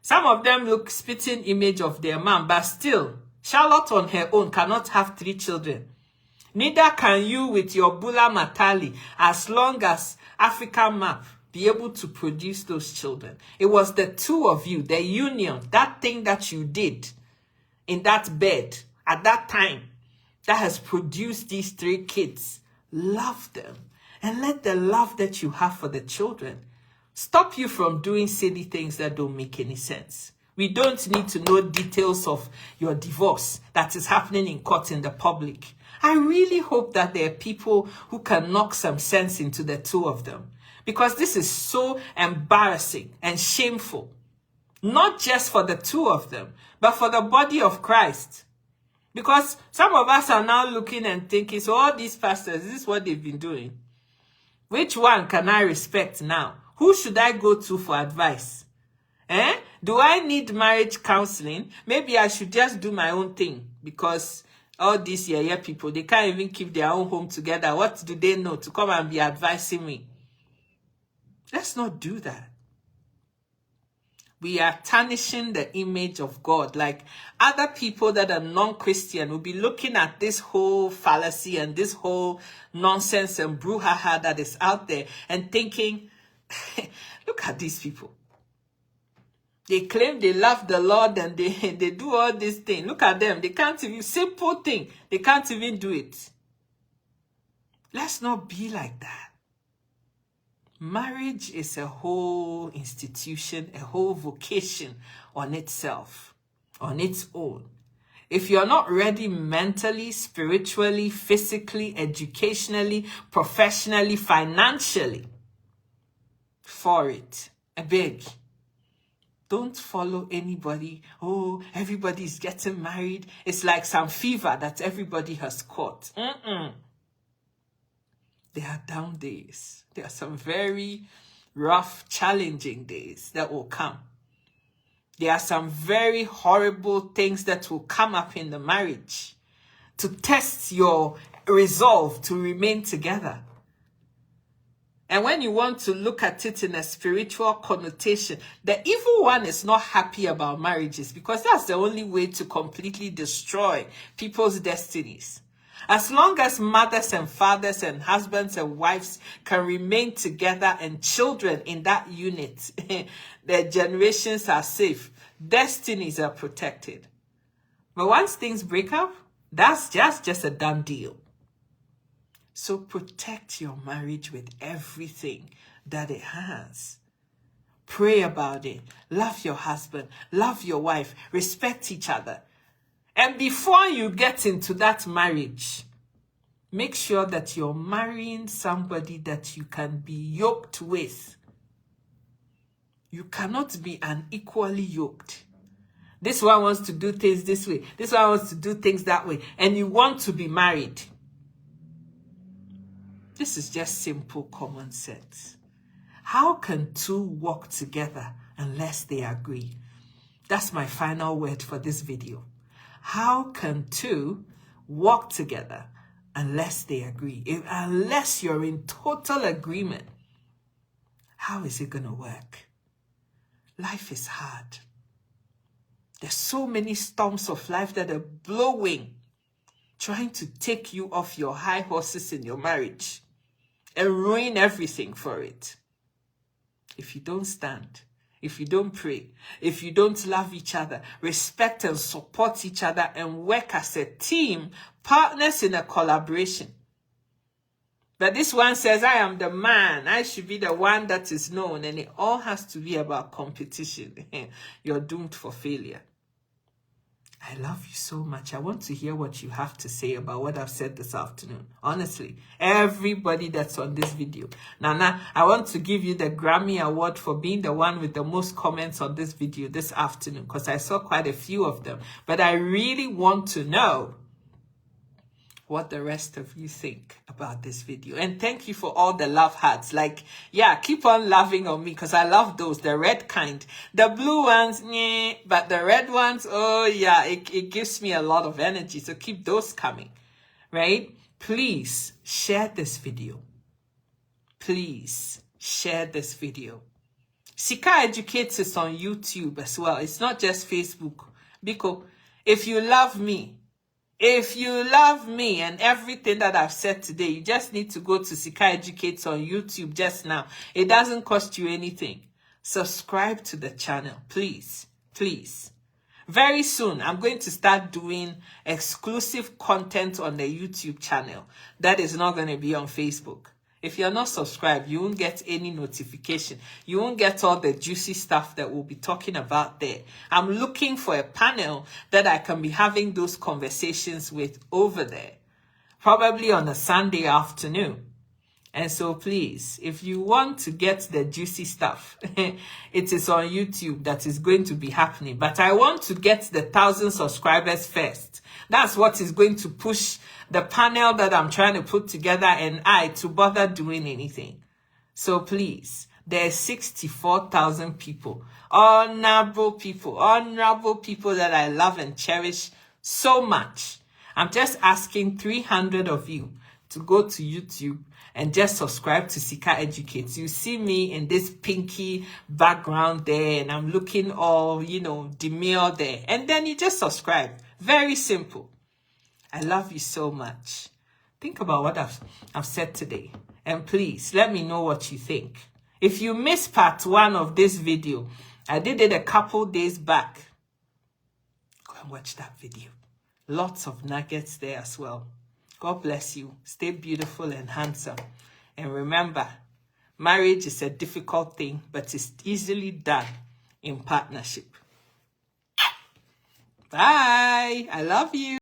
Some of them look spitting image of their mom, but still, Charlotte on her own cannot have 3 children. Neither can you with your Bula Matali, as long as African map, be able to produce those children. It was the 2 of you, the union, that thing that you did in that bed at that time, that has produced these 3 kids. Love them and let the love that you have for the children stop you from doing silly things that don't make any sense. We don't need to know details of your divorce that is happening in court in the public. I really hope that there are people who can knock some sense into the 2 of them, because this is so embarrassing and shameful, not just for the 2 of them, but for the body of Christ. Because some of us are now looking and thinking, so all these pastors, this is what they've been doing. Which one can I respect now? Who should I go to for advice? Do I need marriage counseling? Maybe I should just do my own thing, because all these people, they can't even keep their own home together. What do they know to come and be advising me? Let's not do that. We are tarnishing the image of God. Like other people that are non-Christian will be looking at this whole fallacy and this whole nonsense and brouhaha that is out there and thinking, look at these people. They claim they love the Lord and they do all these things. Look at them. They can't even, simple thing, they can't even do it. Let's not be like that. Marriage is a whole institution, a whole vocation on itself, on its own. If you're not ready mentally, spiritually, physically, educationally, professionally, financially for it, I beg, don't follow anybody. Oh, everybody's getting married. It's like some fever that everybody has caught. There are down days. There are some very rough, challenging days that will come. There are some very horrible things that will come up in the marriage to test your resolve to remain together. And when you want to look at it in a spiritual connotation, the evil one is not happy about marriages because that's the only way to completely destroy people's destinies. As long as mothers and fathers and husbands and wives can remain together and children in that unit, their generations are safe, destinies are protected. But once things break up, that's just a done deal. So protect your marriage with everything that it has. Pray about it. Love your husband. Love your wife. Respect each other. And before you get into that marriage, make sure that you're marrying somebody that you can be yoked with. You cannot be unequally yoked. This one wants to do things this way. This one wants to do things that way. And you want to be married. This is just simple common sense. How can two walk together unless they agree? That's my final word for this video. How can two walk together unless they agree? Unless you're in total agreement, how is it going to work? Life is hard. There's so many storms of life that are blowing, trying to take you off your high horses in your marriage and ruin everything for it. If you don't stand, if you don't pray, if you don't love each other, respect and support each other, and work as a team, partners in a collaboration. But this one says, I am the man. I should be the one that is known. And it all has to be about competition. You're doomed for failure. I love you so much. I want to hear what you have to say about what I've said this afternoon. Honestly, everybody that's on this video. Nana, I want to give you the Grammy Award for being the one with the most comments on this video this afternoon, because I saw quite a few of them. But I really want to know what the rest of you think about this video. And thank you for all the love hearts. Like, yeah, keep on loving on me, because I love those, the red kind. The blue ones, nah, but the red ones, oh yeah, it gives me a lot of energy. So keep those coming, right? Please share this video. Please share this video. Sika Educates is on YouTube as well. It's not just Facebook. Because if you love me and everything that I've said today, you just need to go to Sika Educates on YouTube just now. It doesn't cost you anything. Subscribe to the channel, please. Please. Very soon, I'm going to start doing exclusive content on the YouTube channel that is not going to be on Facebook. If you're not subscribed, you won't get any notification. You won't get all the juicy stuff that we'll be talking about there. I'm looking for a panel that I can be having those conversations with over there, probably on a Sunday afternoon. And so please, if you want to get the juicy stuff, it is on YouTube that is going to be happening. But I want to get the 1,000 subscribers first. That's what is going to push the panel that I'm trying to put together and I to bother doing anything. So please, there's 64,000 people, honorable people that I love and cherish so much. I'm just asking 300 of you to go to YouTube and just subscribe to Sika Educates. You see me in this pinky background there, and I'm looking all, demure there. And then you just subscribe. Very simple. I love you so much. Think about what I've said today. And please, let me know what you think. If you missed part 1 of this video, I did it a couple days back. Go and watch that video. Lots of nuggets there as well. God bless you. Stay beautiful and handsome. And remember, marriage is a difficult thing, but it's easily done in partnership. Bye. I love you.